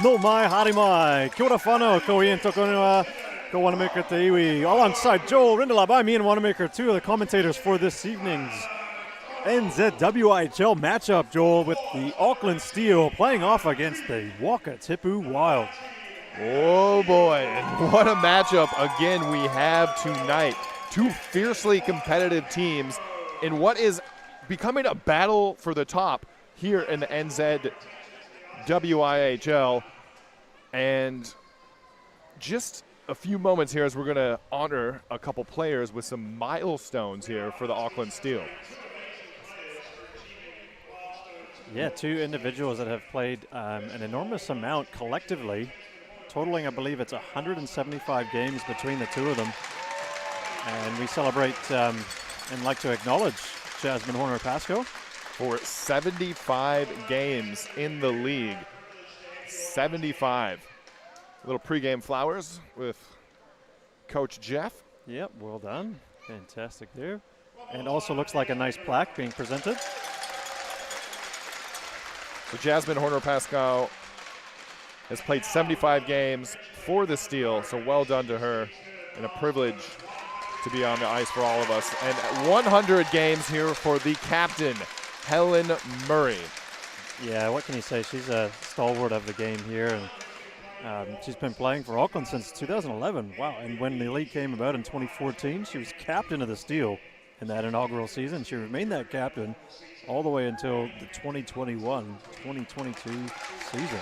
No mai, hari mai. Kia ora whanau, ko Ian Tokonua, ko Wanamaker te iwi. Alongside Joel Rindelab, I'm Ian Wanamaker, two of the commentators for this evening's NZWIHL matchup, Joel, with the Auckland Steel playing off against the Wakatipu Wild. Oh boy, and what a matchup again we have tonight. Two fiercely competitive teams in what is becoming a battle for the top here in the NZWIHL. And just a few moments here as we're going to honor a couple players with some milestones here for the Auckland Steel. Yeah, two individuals that have played an enormous amount collectively, totaling, I believe it's 175 games between the two of them. And we celebrate and like to acknowledge Jasmine Horner-Pascoe for 75 games in the league. 75. Little pregame flowers with Coach Jeff. Yep, well done. Fantastic there. And also looks like a nice plaque being presented. So Jasmine Horner-Pascoe has played 75 games for the Steel, so well done to her, and a privilege to be on the ice for all of us. And 100 games here for the captain, Helen Murray. Yeah, what can you say? She's a stalwart of the game here, and she's been playing for Auckland since 2011. Wow, and when the league came about in 2014, she was captain of the Steel in that inaugural season. She remained that captain all the way until the 2021-2022 season.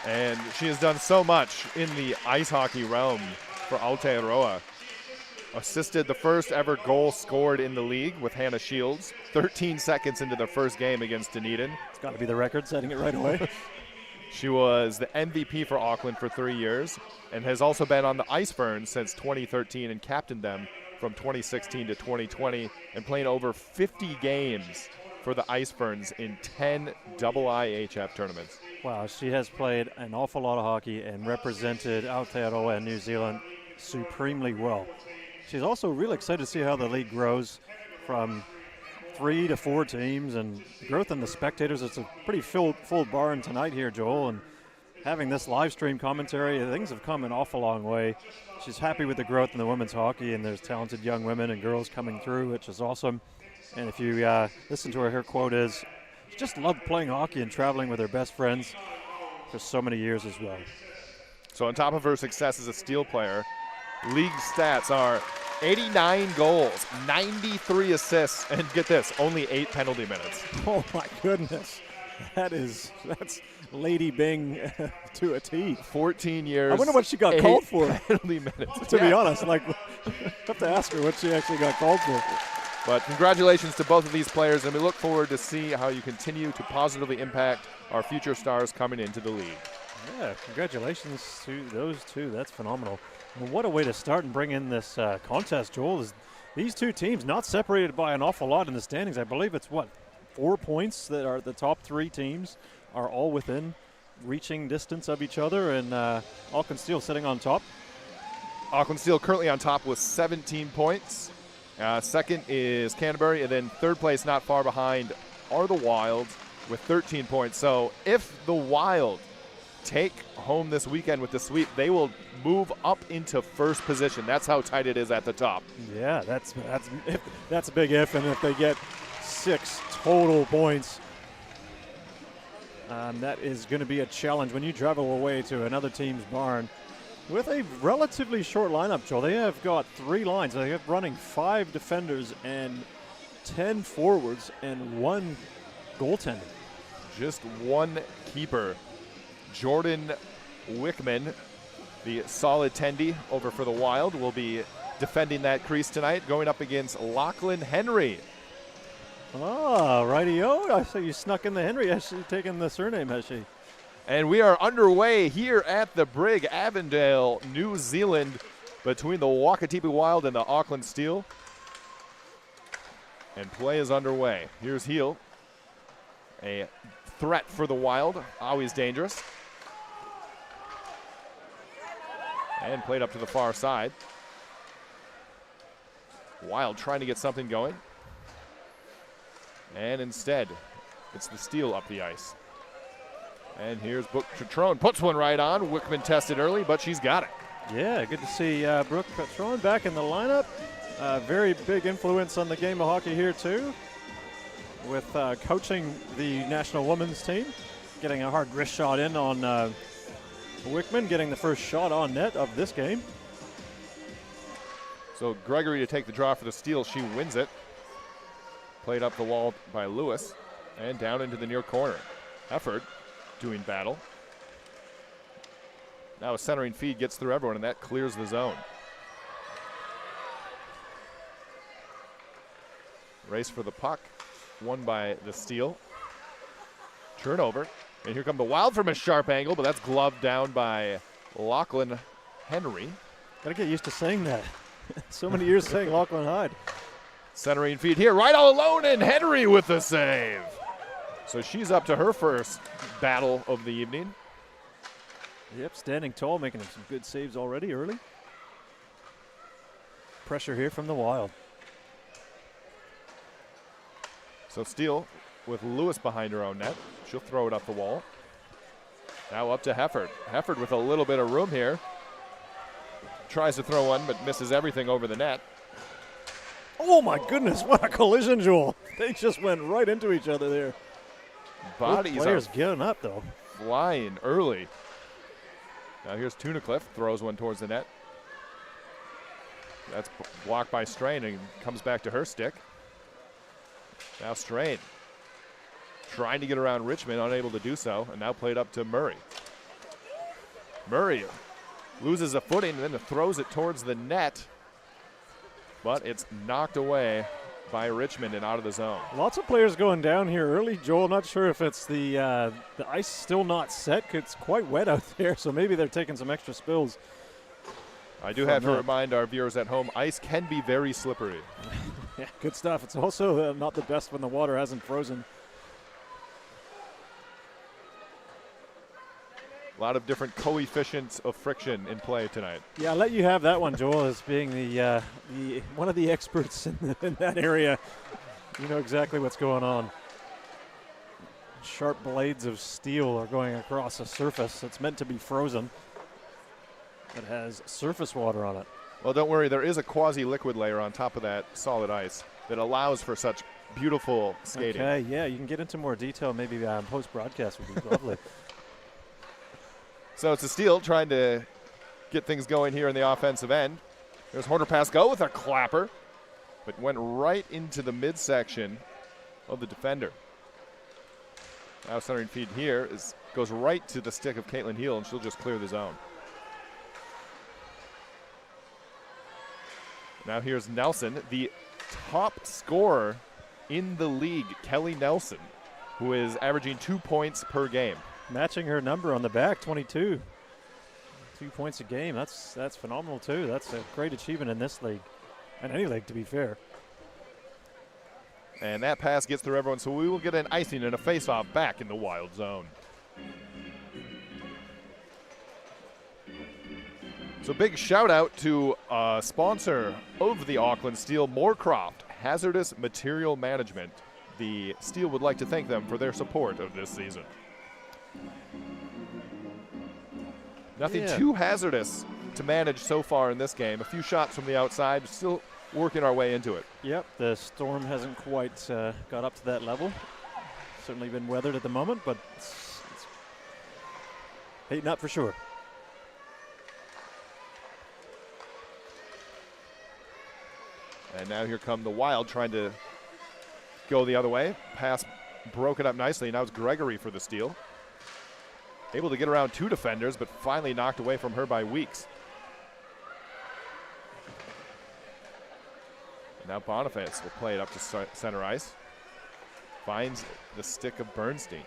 And she has done so much in the ice hockey realm for Aotearoa. Assisted the first ever goal scored in the league with Hannah Shields, 13 seconds into the first game against Dunedin. It's got to be the record, setting it right away. She was the MVP for Auckland for 3 years and has also been on the Ice Ferns since 2013 and captained them from 2016 to 2020 and playing over 50 games for the Ice Ferns in 10 IIHF tournaments. Wow, she has played an awful lot of hockey and represented Aotearoa and New Zealand supremely well. She's also really excited to see how the league grows from 3 to 4 teams, and growth in the spectators. It's a pretty full barn tonight here, Joel, and having this live stream commentary, things have come an awful long way. She's happy with the growth in the women's hockey, and there's talented young women and girls coming through, which is awesome. And if you listen to her quote is, she just loved playing hockey and traveling with her best friends for so many years as well. So on top of her success as a Steel player, league stats are 89 goals, 93 assists, and get this, only 8 penalty minutes. Oh my goodness. That's Lady Bing to a T. 14 years. I wonder what she got called for. Penalty minutes. To be honest, I have to ask her what she actually got called for. But congratulations to both of these players, and we look forward to see how you continue to positively impact our future stars coming into the league. Yeah, congratulations to those two. That's phenomenal. Well, what a way to start and bring in this contest, Joel. Is these two teams not separated by an awful lot in the standings? I believe it's, 4 points that are the top 3 teams are all within reaching distance of each other, and Auckland Steel sitting on top. Auckland Steel currently on top with 17 points. Second is Canterbury, and then third place not far behind are the Wild with 13 points. So if the Wild take home this weekend with the sweep, they will move up into first position. That's how tight it is at the top. Yeah, that's a big if, and if they get 6 total points, that is going to be a challenge when you travel away to another team's barn with a relatively short lineup, Joel. They have got 3 lines. They have running 5 defenders and 10 forwards and 1 goaltender. Just 1 keeper. Jordan Wickman, the solid tendy over for the Wild, will be defending that crease tonight, going up against Lachlan Henry. Ah, righty-o. I see you snuck in the Henry. Has she taken the surname, has she? And we are underway here at the Brig, Avondale, New Zealand, between the Wakatipu Wild and the Auckland Steel. And play is underway. Here's Heel. A threat for the Wild, always dangerous. And played up to the far side. Wild trying to get something going. And instead, it's the Steel up the ice. And here's Brooke Petrone. Puts one right on. Wickman tested early, but she's got it. Yeah, good to see Brooke Petrone back in the lineup. Very big influence on the game of hockey here, too, with coaching the national women's team, getting a hard wrist shot in on Wickman, getting the first shot on net of this game. So Gregory to take the draw for the steal. She wins it. Played up the wall by Lewis and down into the near corner. Effort doing battle. Now a centering feed gets through everyone, and that clears the zone. Race for the puck, won by the steal. Turnover, and here come the Wild from a sharp angle, but that's gloved down by Lachlan Henry. Gotta get used to saying that. So many years saying Lachlan Hyde. Centering feed here, right all alone, and Henry with the save. So she's up to her first battle of the evening. Yep, standing tall, making some good saves already early. Pressure here from the Wild. So Steele with Lewis behind her own net. She'll throw it up the wall. Now up to Hefford. Hefford with a little bit of room here. Tries to throw one, but misses everything over the net. Oh my goodness, what a collision, Joel. They just went right into each other there. Bodies Both players getting up, though. Flying early. Now here's Tunacliffe, throws one towards the net. That's blocked by Strain and comes back to her stick. Now Strain trying to get around Richmond, unable to do so, and now played up to Murray. Murray loses a footing and then throws it towards the net, but it's knocked away by Richmond and out of the zone. Lots of players going down here early, Joel. Not sure if it's the ice still not set. It's quite wet out there, so maybe they're taking some extra spills. I do have to remind our viewers at home, ice can be very slippery. Yeah, good stuff. It's also not the best when the water hasn't frozen. A lot of different coefficients of friction in play tonight. Yeah, I'll let you have that one, Joel, as being the one of the experts in that area. You know exactly what's going on. Sharp blades of steel are going across a surface that's meant to be frozen. It has surface water on it. Well, don't worry. There is a quasi-liquid layer on top of that solid ice that allows for such beautiful skating. Okay, yeah, you can get into more detail. Maybe post-broadcast would be lovely. So it's a steal trying to get things going here in the offensive end. There's Horner Pascoe with a clapper, but went right into the midsection of the defender. Now centering feed here goes right to the stick of Caitlin Heel, and she'll just clear the zone. Now here's Nelson, the top scorer in the league, Kelly Nelson, who is averaging 2 points per game. Matching her number on the back, 22. 2 points a game. That's phenomenal, too. That's a great achievement in this league, and any league, to be fair. And that pass gets through everyone, so we will get an icing and a face-off back in the Wild zone. So big shout-out to a sponsor of the Auckland Steel, Moorcroft Hazardous Material Management. The Steel would like to thank them for their support of this season. Nothing too hazardous to manage so far in this game. A few shots from the outside, still working our way into it. Yep, the storm hasn't quite got up to that level. Certainly been weathered at the moment, but it's heating up for sure. And now here come the Wild trying to go the other way. Pass broken up nicely. Now it's Gregory for the steal. Able to get around two defenders, but finally knocked away from her by Weeks. And now Boniface will play it up to center ice. Finds the stick of Bernstein.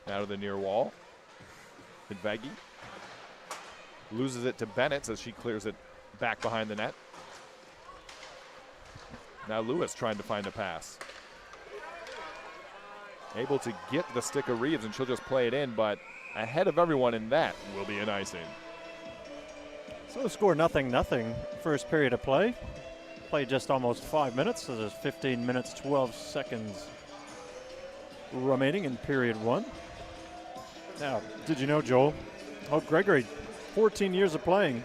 Now to the near wall. Hidvegi loses it to Bennett as she clears it back behind the net. Now Lewis trying to find a pass. Able to get the stick of Reeves, and she'll just play it in, but ahead of everyone in that will be an icing. So the score 0-0, first period of play. Played just almost 5 minutes, so there's 15 minutes, 12 seconds remaining in period 1. Now, did you know, Joel? Oh, Gregory, 14 years of playing.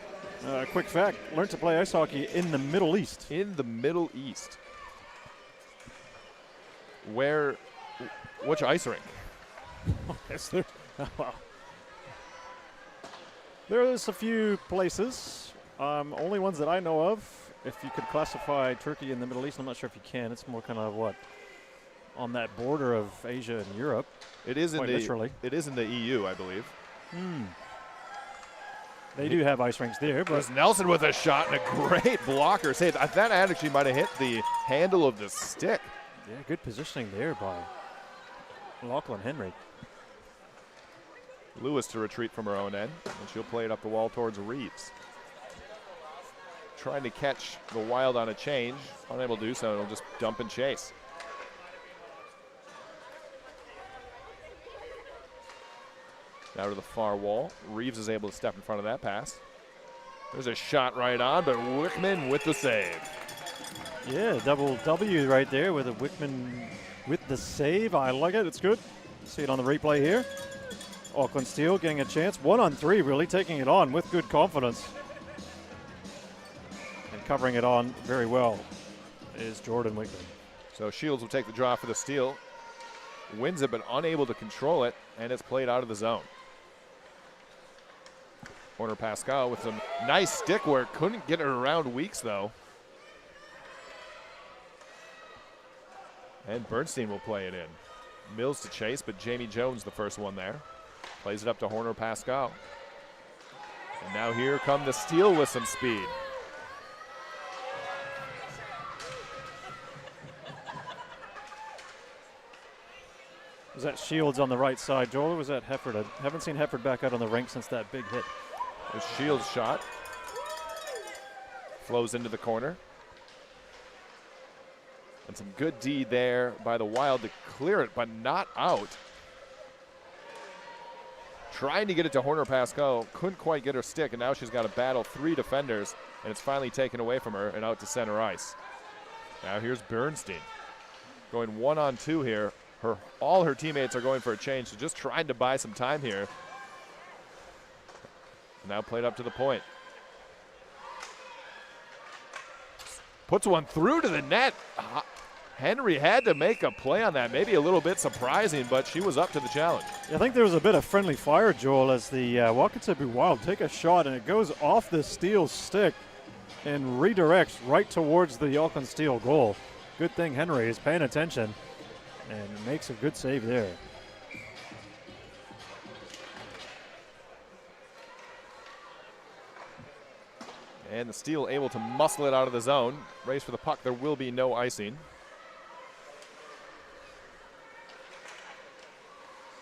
Quick fact, learned to play ice hockey in the Middle East. In the Middle East. Which ice rink? Wow. There's a few places, only ones that I know of. If you could classify Turkey in the Middle East, I'm not sure if you can. It's more kind of what? On that border of Asia and Europe. It is in literally. It is in the EU, I believe. They do have ice rinks there, but there's Nelson with a shot and a great blocker save. That actually might have hit the handle of the stick. Yeah, good positioning there by Lachlan Henry. Lewis to retreat from her own end, and she'll play it up the wall towards Reeves. Trying to catch the Wild on a change, unable to do so, it'll just dump and chase. Now to the far wall. Reeves is able to step in front of that pass. There's a shot right on, but Wickman with the save. Yeah, double W right there with a Wickman with the save. I like it. It's good. See it on the replay here. Auckland Steel getting a chance. 1-on-3, really taking it on with good confidence. And covering it on very well is Jordan Wickman. So Shields will take the draw for the steal. Wins it, but unable to control it, and it's played out of the zone. Corner Pascal with some nice stick work. Couldn't get it around Weeks, though. And Bernstein will play it in. Mills to chase, but Jamie Jones the first one there. Plays it up to Horner Pascal. And now here come the steal with some speed. Was that Shields on the right side, Joel, or was that Hefford? I haven't seen Hefford back out on the rink since that big hit. The Shields shot. Flows into the corner. And some good D there by the Wild to clear it, but not out. Trying to get it to Horner Pascal. Couldn't quite get her stick, and now she's got to battle 3 defenders, and it's finally taken away from her and out to center ice. Now here's Bernstein. Going 1-on-2 here. All her teammates are going for a change, so just trying to buy some time here. Now played up to the point. Puts one through to the net. Henry had to make a play on that. Maybe a little bit surprising, but she was up to the challenge. I think there was a bit of friendly fire, Joel, as the Wakatipu Wild take a shot, and it goes off the Steel stick and redirects right towards the Auckland Steel goal. Good thing Henry is paying attention and makes a good save there. And the Steel able to muscle it out of the zone. Race for the puck. There will be no icing.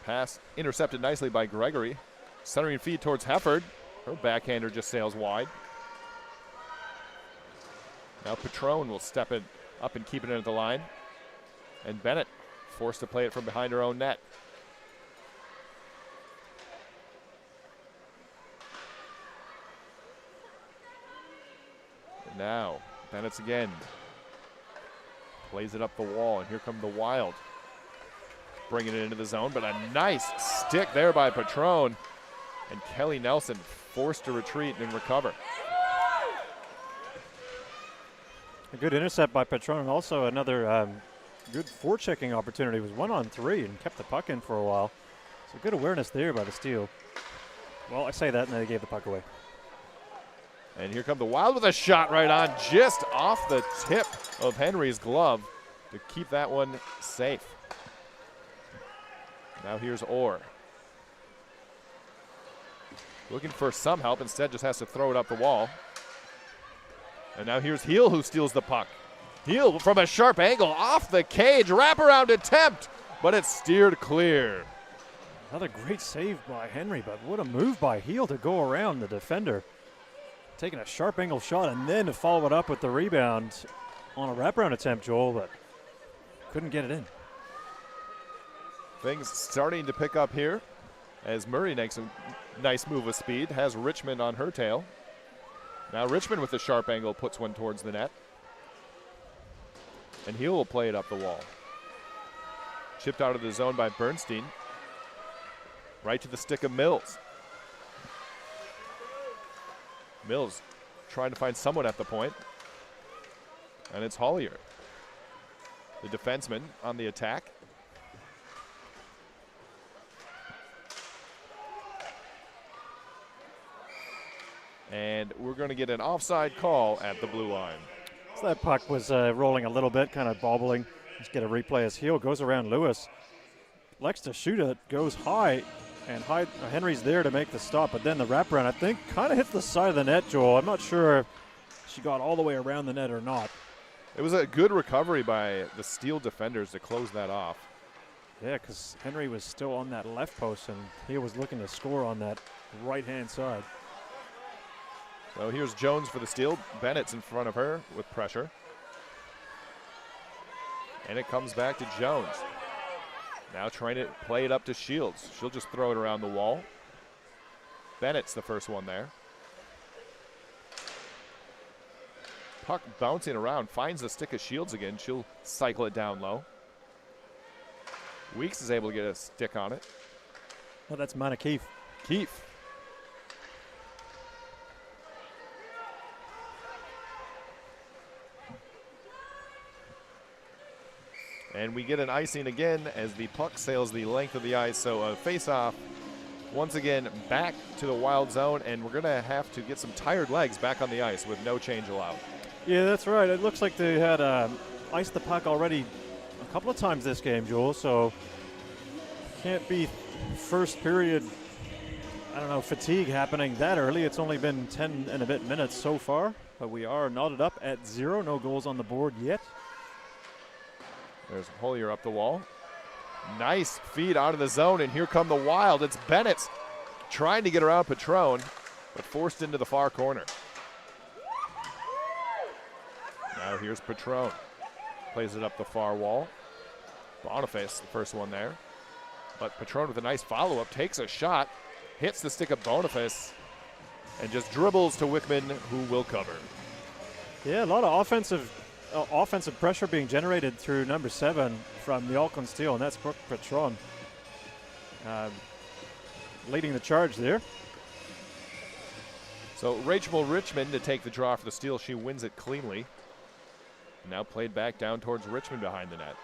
Pass intercepted nicely by Gregory. Centering feed towards Hefford. Her backhander just sails wide. Now Patron will step it up and keep it in at the line. And Bennett forced to play it from behind her own net. And now Bennett's again. Plays it up the wall, and here come the Wild. Bringing it into the zone, but a nice stick there by Patron. And Kelly Nelson forced to retreat and recover. A good intercept by Patron, and also another good forechecking opportunity. It was 1-on-3 and kept the puck in for a while. So good awareness there by the Steel. Well, I say that, and then they gave the puck away. And here come the Wild with a shot right on, just off the tip of Henry's glove to keep that one safe. Now here's Orr. Looking for some help, instead just has to throw it up the wall. And now here's Heel, who steals the puck. Heel from a sharp angle off the cage, wraparound attempt, but it's steered clear. Another great save by Henry, but what a move by Heel to go around the defender. Taking a sharp angle shot and then to follow it up with the rebound on a wraparound attempt, Joel, but couldn't get it in. Things starting to pick up here as Murray makes a nice move with speed, has Richmond on her tail. Now Richmond with the sharp angle puts one towards the net. And Heel will play it up the wall. Chipped out of the zone by Bernstein. Right to the stick of Mills. Mills trying to find someone at the point. And it's Hollier, the defenseman, on the attack. And we're going to get an offside call at the blue line. So that puck was rolling a little bit, kind of bobbling. Let's get a replay as heel goes around Lewis. Likes to shoot it, goes high, and Henry's there to make the stop. But then the wraparound, I think, kind of hits the side of the net, Joel. I'm not sure if she got all the way around the net or not. It was a good recovery by the Steel defenders to close that off. Yeah, because Henry was still on that left post, and he was looking to score on that right-hand side. So here's Jones for the Steel. Bennett's in front of her with pressure. And it comes back to Jones. Now trying to play it up to Shields. She'll just throw it around the wall. Bennett's the first one there. Puck bouncing around, finds the stick of Shields again. She'll cycle it down low. Weeks is able to get a stick on it. Well, that's Mana Keefe. Keefe. And we get an icing again as the puck sails the length of the ice. So a face-off once again back to the Wild zone, and we're going to have to get some tired legs back on the ice with no change allowed. Yeah, that's right. It looks like they had iced the puck already a couple of times this game, Joel, so can't be first period, I don't know, fatigue happening that early. It's only been 10 and a bit minutes so far, but we are knotted up at 0. No goals on the board yet. There's Hollier up the wall. Nice feed out of the zone, and here come the Wild. It's Bennett trying to get around Patron, but forced into the far corner. Now here's Patron. Plays it up the far wall. Boniface, the first one there. But Patron with a nice follow-up, takes a shot, hits the stick of Boniface, and just dribbles to Wickman, who will cover. Yeah, a lot of offensive pressure being generated through number 7 from the Auckland Steel, and that's Brooke Patron leading the charge there. So Rachel Richmond to take the draw for the Steel. She wins it cleanly. Now played back down towards Richmond behind the net.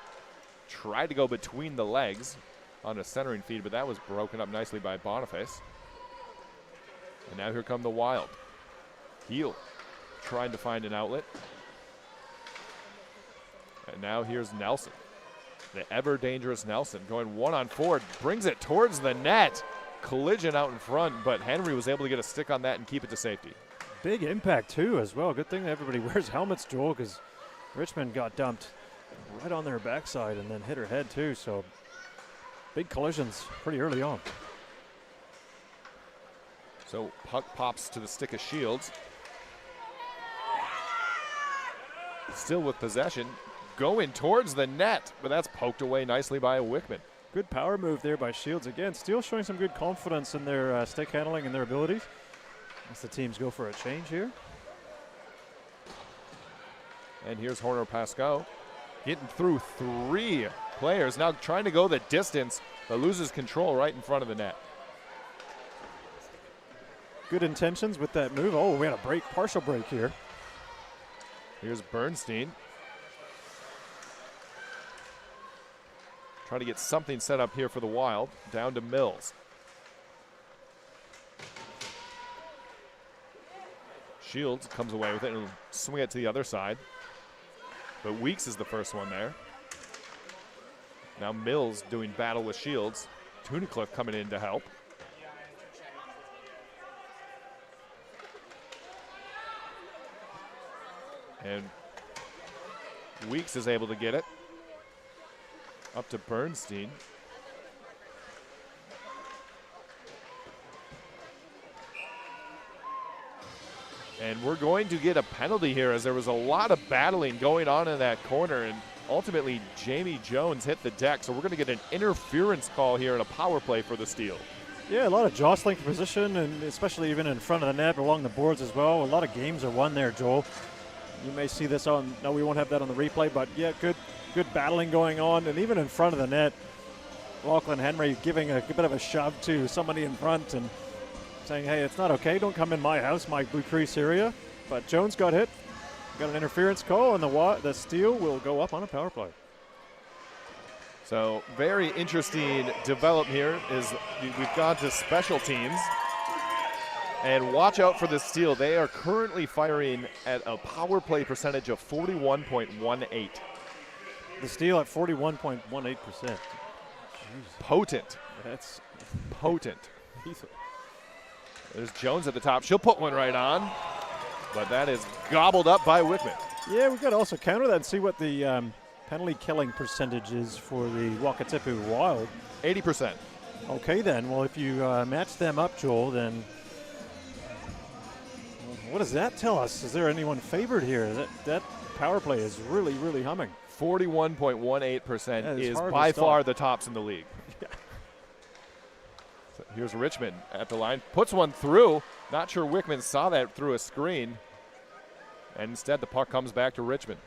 Tried to go between the legs on a centering feed, but that was broken up nicely by Boniface. And now here come the Wild. Heel trying to find an outlet. And now here's Nelson. The ever dangerous Nelson going 1-on-4, brings it towards the net. Collision out in front, but Henry was able to get a stick on that and keep it to safety. Big impact too as well. Good thing everybody wears helmets, Joel, because Richmond got dumped right on their backside and then hit her head too. So big collisions pretty early on. So puck pops to the stick of Shields. Still with possession. Going towards the net, but that's poked away nicely by Wickman. Good power move there by Shields again. Still showing some good confidence in their stick handling and their abilities. As the teams go for a change here. And here's Horner Pascoe getting through 3 players. Now trying to go the distance, but loses control right in front of the net. Good intentions with that move. Oh, we had a partial break here. Here's Bernstein. Trying to get something set up here for the Wild. Down to Mills. Shields comes away with it and will swing it to the other side. But Weeks is the first one there. Now Mills doing battle with Shields. Tunnicliffe coming in to help. And Weeks is able to get it. Up to Bernstein. And we're going to get a penalty here as there was a lot of battling going on in that corner, and ultimately Jamie Jones hit the deck. So we're going to get an interference call here and a power play for the Steel. Yeah, a lot of jostling for position, and especially even in front of the net along the boards as well. A lot of games are won there, Joel. You may see this on, no, we won't have that on the replay, but yeah, good battling going on, and even in front of the net, Lachlan Henry giving a bit of a shove to somebody in front and saying, hey, it's not okay, don't come in my house, my Blue Crease area. But Jones got hit, got an interference call, and the steal will go up on a power play. So very interesting development here is we've gone to special teams. And watch out for the steal. They are currently firing at a power play percentage of 41.18. The steal at 41.18%. Potent. That's potent. There's Jones at the top. She'll put one right on, but that is gobbled up by Wickman. Yeah, we've got to also counter that and see what the penalty killing percentage is for the Wakatipu Wild. 80%. Okay, then. Well, if you match them up, Joel, then what does that tell us? Is there anyone favored here? That power play is really, really humming. 41.18% is by far the tops in the league. Yeah. So here's Richmond at the line. Puts one through. Not sure Wickman saw that through a screen. And instead the puck comes back to Richmond.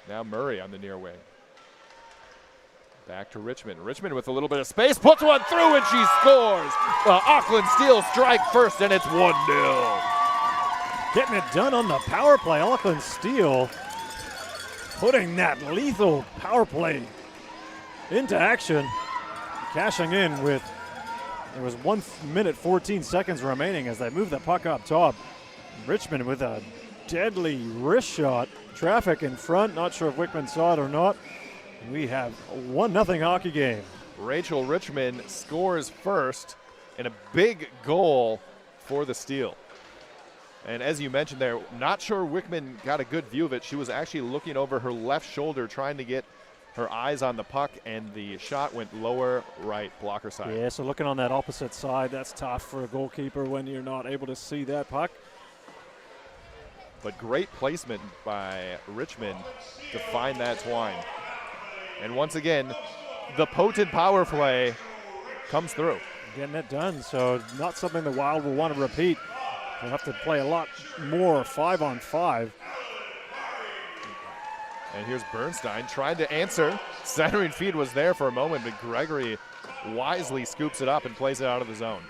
Now Murray on the near wing. Back to Richmond. Richmond with a little bit of space. Puts one through and she scores. Auckland Steel strike first and it's 1-0. Getting it done on the power play. Auckland Steel putting that lethal power play into action. Cashing in with, there was 1 minute 14 seconds remaining as they move the puck up top. Richmond with a deadly wrist shot. Traffic in front. Not sure if Wickman saw it or not. We have a 1-0 hockey game. Rachel Richmond scores first and a big goal for the Steel. And as you mentioned there, not sure Wickman got a good view of it. She was actually looking over her left shoulder trying to get her eyes on the puck, and the shot went lower right blocker side. Yeah, so looking on that opposite side, that's tough for a goalkeeper when you're not able to see that puck. But great placement by Richmond to find that twine. And once again, the potent power play comes through. Getting it done, so not something the Wild will want to repeat. They'll have to play a lot more 5-on-5. And here's Bernstein trying to answer. Centering feed was there for a moment, but Gregory wisely scoops it up and plays it out of the zone.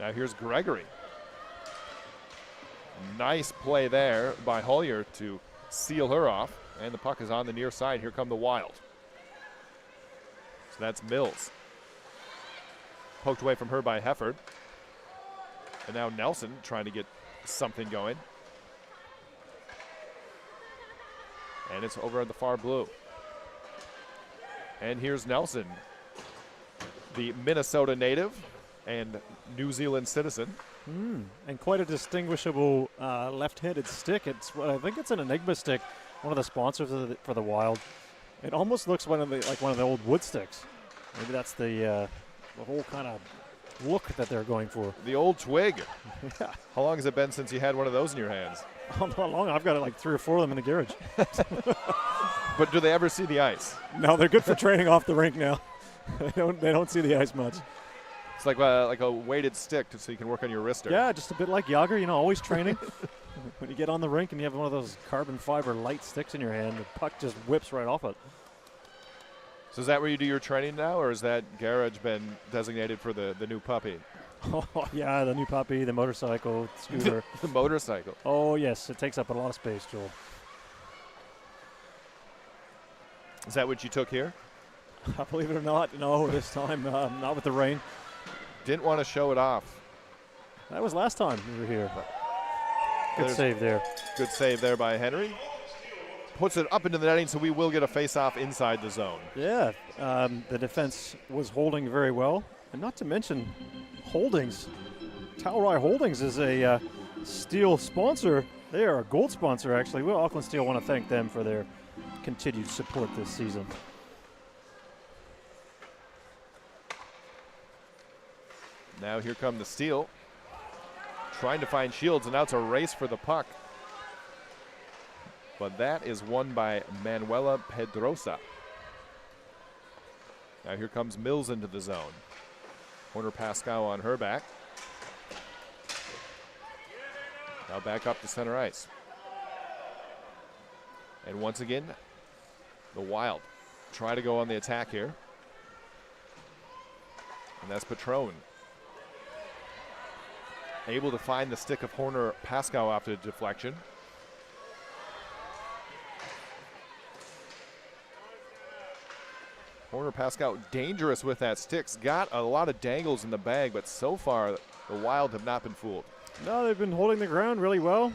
Now here's Gregory. Nice play there by Hollier to seal her off. And the puck is on the near side. Here come the Wild. So that's Mills. Poked away from her by Hefford. And now Nelson trying to get something going. And it's over at the far blue. And here's Nelson, the Minnesota native and New Zealand citizen. And quite a distinguishable left-handed stick. I think it's an Enigma stick, one of the sponsors for the Wild. It almost looks like one of the old wood sticks. Maybe that's the whole kind of look that they're going for. The old twig. Yeah. How long has it been since you had one of those in your hands? Not long. I've got like 3 or 4 of them in the garage. But do they ever see the ice? No, they're good for training off the rink now. They don't see the ice much. It's like a weighted stick so you can work on your wrister. Yeah, just a bit like Yager, always training. When you get on the rink and you have one of those carbon fiber light sticks in your hand, the puck just whips right off it. So is that where you do your training now, or has that garage been designated for the new puppy? Oh, yeah, the new puppy, the motorcycle, scooter. The motorcycle. Oh, yes, it takes up a lot of space, Joel. Is that what you took here? Believe it or not, no, this time, not with the rain. Didn't want to show it off. That was last time we were here. Good save there. Good save there by Henry. Puts it up into the netting, so we will get a face-off inside the zone. Yeah, the defense was holding very well. And not to mention Holdings. Talroy Holdings is a Steel sponsor. They are a gold sponsor, actually. Well, Auckland Steel want to thank them for their continued support this season. Now here come the Steel. Trying to find Shields, and now it's a race for the puck. But that is won by Manuela Pedrosa. Now here comes Mills into the zone. Corner Pascal on her back. Now back up to center ice. And once again, the Wild try to go on the attack here. And that's Patron. Able to find the stick of Horner Pascal after the deflection. Horner Pascal dangerous with that sticks. Got a lot of dangles in the bag, but so far the Wild have not been fooled. No, they've been holding the ground really well.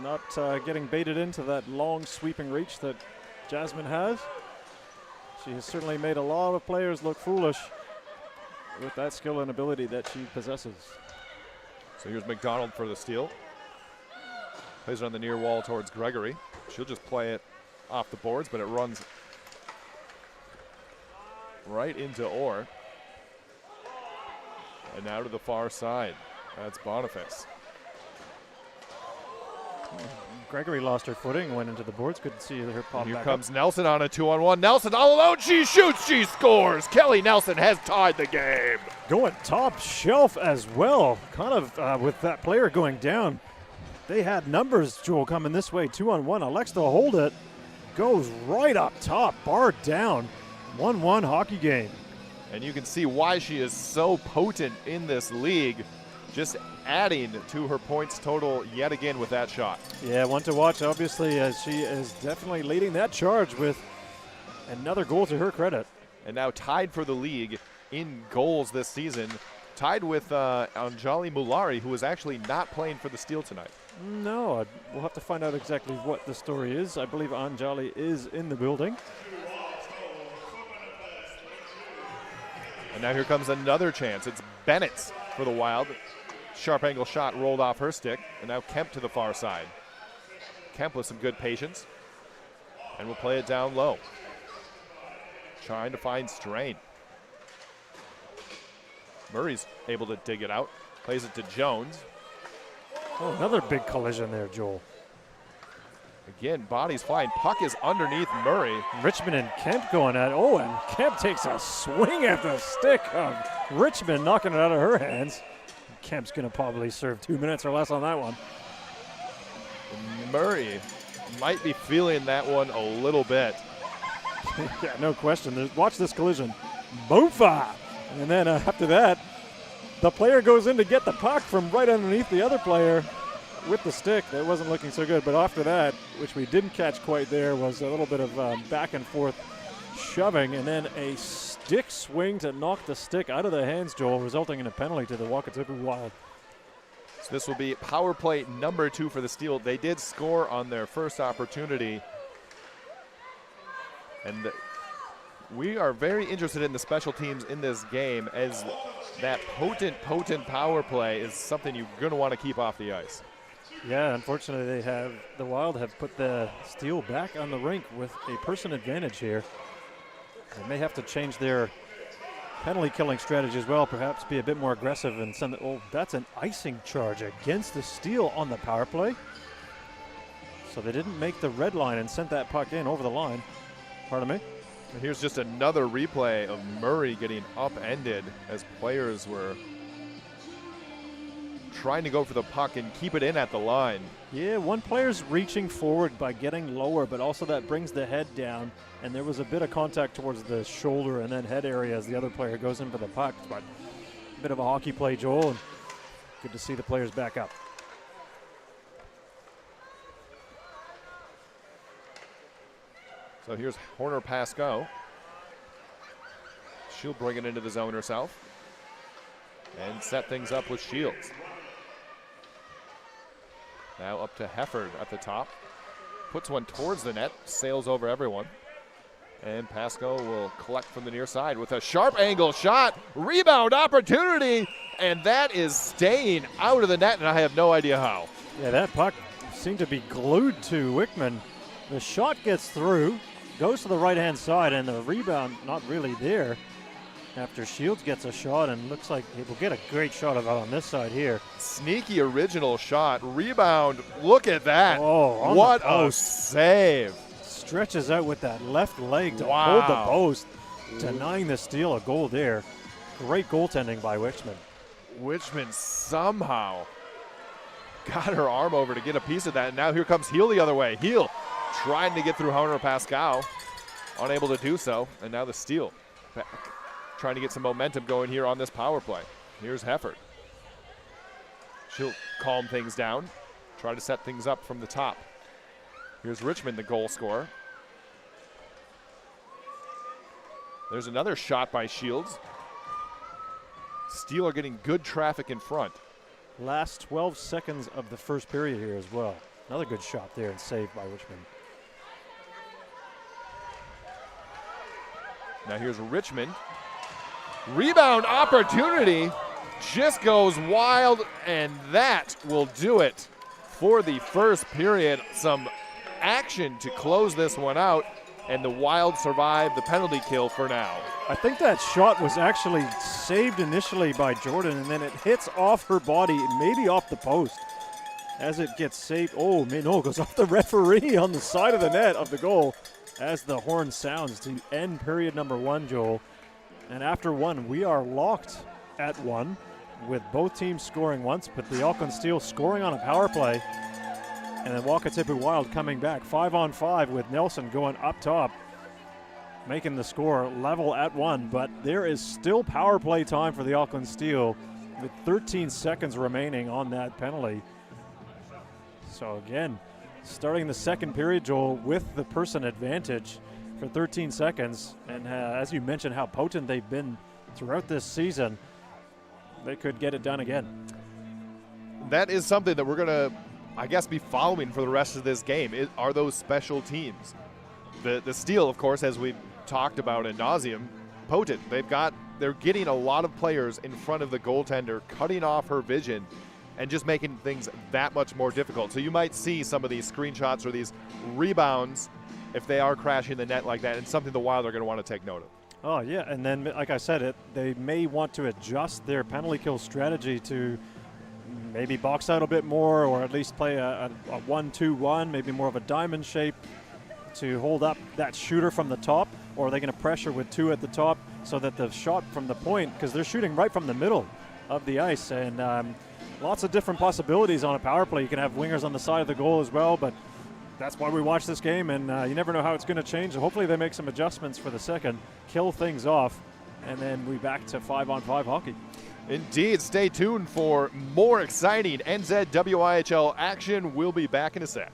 Not getting baited into that long sweeping reach that Jasmine has. She has certainly made a lot of players look foolish with that skill and ability that she possesses. So here's McDonald for the steal. Plays it on the near wall towards Gregory. She'll just play it off the boards, but it runs right into Orr. And now to the far side. That's Boniface. Gregory lost her footing, went into the boards. Good to see her pop Here back comes up. Nelson on a 2-on-1. Nelson all alone. She shoots. She scores. Kelly Nelson has tied the game. Going top shelf as well. Kind of with that player going down. They had numbers, Joel, coming this way. 2-on-1. Alexa to hold it. Goes right up top. Bar down. 1-1 hockey game. And you can see why she is so potent in this league. Just adding to her points total yet again with that shot. Yeah, one to watch, obviously, as she is definitely leading that charge with another goal to her credit. And now tied for the league in goals this season. Tied with Anjali Mulari, who is actually not playing for the Steel tonight. No, we'll have to find out exactly what the story is. I believe Anjali is in the building. And now here comes another chance. It's Bennett for the Wild. Sharp angle shot rolled off her stick. And now Kemp to the far side. Kemp with some good patience. And we'll play it down low. Trying to find Strain. Murray's able to dig it out. Plays it to Jones. Oh, another big collision there, Joel. Again, body's flying. Puck is underneath Murray. Richmond and Kemp going at it. Oh, and Kemp takes a swing at the stick of Richmond, knocking it out of her hands. Kemp's going to probably serve 2 minutes or less on that one. Murray might be feeling that one a little bit. Yeah, no question. Watch this collision. Boofa! And then after that, the player goes in to get the puck from right underneath the other player with the stick. That wasn't looking so good. But after that, which we didn't catch quite there, was a little bit of back and forth shoving, and then a stick swing to knock the stick out of the hands, Joel, resulting in a penalty to the Wakatipu Wild. So this will be power play number 2 for the Steel. They did score on their first opportunity. And we are very interested in the special teams in this game, as that potent power play is something you're going to want to keep off the ice. Yeah, unfortunately the Wild have put the Steel back on the rink with a person advantage here. They may have to change their penalty killing strategy as well, perhaps be a bit more aggressive and send it. Oh, that's an icing charge against the Steel on the power play. So they didn't make the red line and sent that puck in over the line. Pardon me. And here's just another replay of Murray getting upended as players were trying to go for the puck and keep it in at the line. Yeah, one player's reaching forward by getting lower, but also that brings the head down, and there was a bit of contact towards the shoulder and then head area as the other player goes in for the puck. But a bit of a hockey play, Joel, and good to see the players back up. So here's Horner Pascoe. She'll bring it into the zone herself and set things up with Shields. Now up to Hefford at the top. Puts one towards the net, sails over everyone. And Pascoe will collect from the near side with a sharp angle shot. Rebound opportunity, and that is staying out of the net, and I have no idea how. Yeah, that puck seemed to be glued to Wickman. The shot gets through, goes to the right-hand side, and the rebound not really there after Shields gets a shot, and looks like he will get a great shot of it on this side here. Sneaky original shot. Rebound. Look at that. Oh, what a save. Stretches out with that left leg to hold the post, denying the Steel a goal there. Great goaltending by Wichman. Wichman somehow got her arm over to get a piece of that, and now here comes Heel the other way. Heel trying to get through Hunter Pascal, unable to do so, and now the steal. Back, trying to get some momentum going here on this power play. Here's Hefford. She'll calm things down, try to set things up from the top. Here's Richmond, the goal scorer. There's another shot by Shields. Steeler getting good traffic in front. Last 12 seconds of the first period here as well. Another good shot there and saved by Richmond. Now here's Richmond. Rebound opportunity just goes wild, and that will do it for the first period. Some action to close this one out, and the Wild survive the penalty kill for now. I think that shot was actually saved initially by Jordan, and then it hits off her body, maybe off the post. As it gets saved, oh, no, it goes off the referee on the side of the net of the goal as the horn sounds to end period number 1, Joel. And after 1, we are locked at 1 with both teams scoring once, but the Auckland Steel scoring on a power play. And then Wakatipu Wild coming back 5-on-5 with Nelson going up top, making the score level at 1. But there is still power play time for the Auckland Steel with 13 seconds remaining on that penalty. So again, starting the second period, Joel, with the person advantage for 13 seconds. And as you mentioned how potent they've been throughout this season, they could get it done again. That is something that we're going to, I guess, be following for the rest of this game. Are those special teams? The Steel, of course, as we've talked about ad nauseum, potent. They're getting a lot of players in front of the goaltender, cutting off her vision and just making things that much more difficult. So you might see some of these screenshots or these rebounds if they are crashing the net like that, and something the Wild are going to want to take note of. Oh, yeah, and then, like I said, they may want to adjust their penalty kill strategy to maybe box out a bit more, or at least play a 1-2-1, maybe more of a diamond shape to hold up that shooter from the top, or are they going to pressure with 2 at the top so that the shot from the point, because they're shooting right from the middle of the ice, and lots of different possibilities on a power play. You can have wingers on the side of the goal as well, but that's why we watch this game, and you never know how it's going to change. Hopefully they make some adjustments for the second, kill things off, and then we back to 5-on-5 hockey. Indeed. Stay tuned for more exciting NZWIHL action. We'll be back in a sec.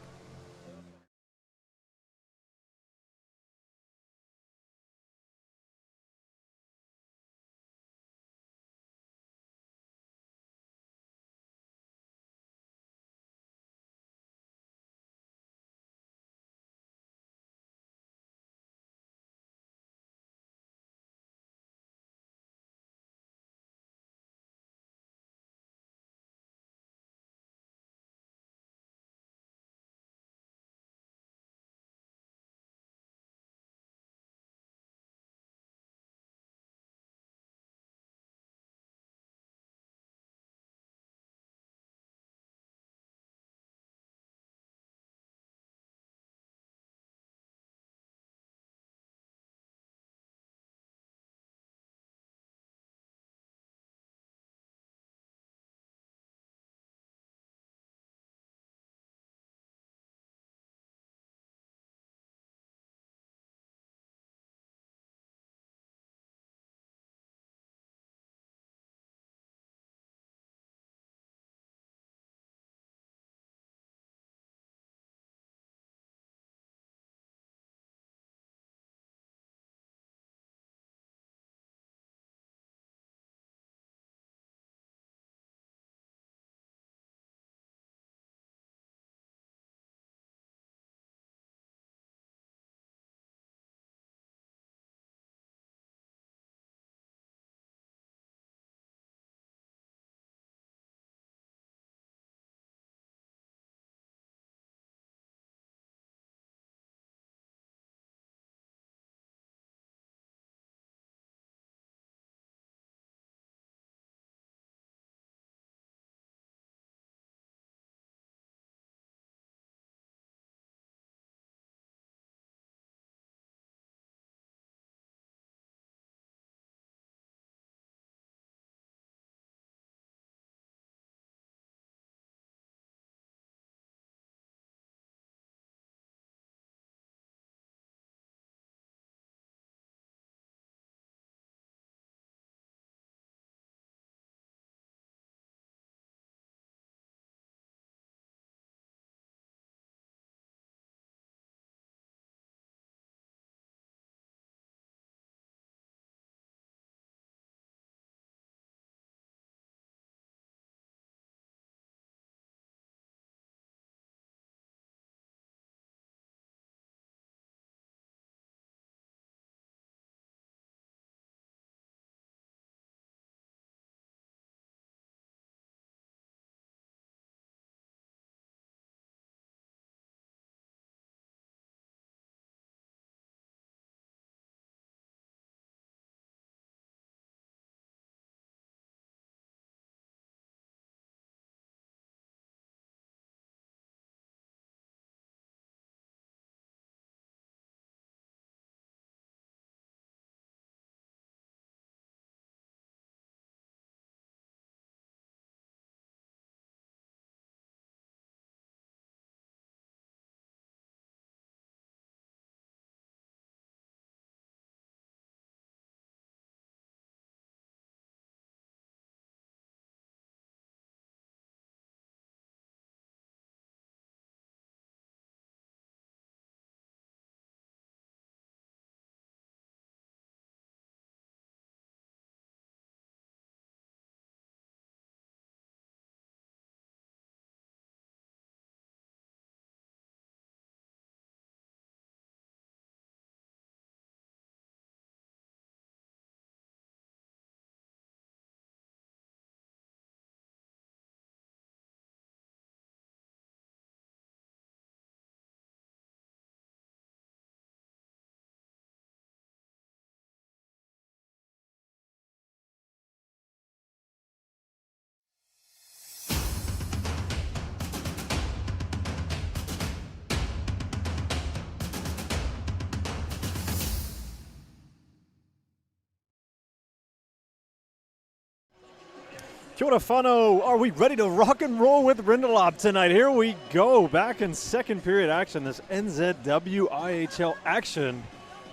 Kia ora whanau. Are we ready to rock and roll with Rindelab tonight? Here we go. Back in second period action. This NZWIHL action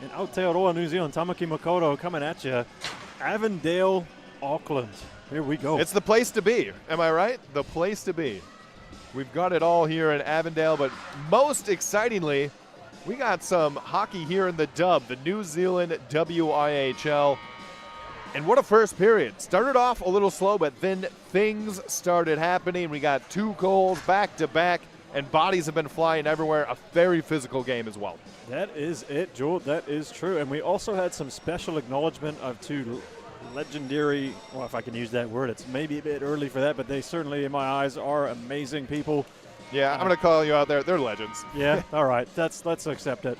in Aotearoa, New Zealand. Tamaki Makoto coming at you. Avondale, Auckland. Here we go. It's the place to be. Am I right? The place to be. We've got it all here in Avondale, but most excitingly, we got some hockey here in the dub, the New Zealand WIHL. And what a first period. Started off a little slow, but then things started happening. We got 2 goals back to back, and bodies have been flying everywhere. A very physical game as well. That is it, Joel. That is true. And we also had some special acknowledgement of 2 legendary, well, if I can use that word, it's maybe a bit early for that, but they certainly, in my eyes, are amazing people. Yeah, I'm going to call you out there. They're legends. Yeah, all right. Let's accept it.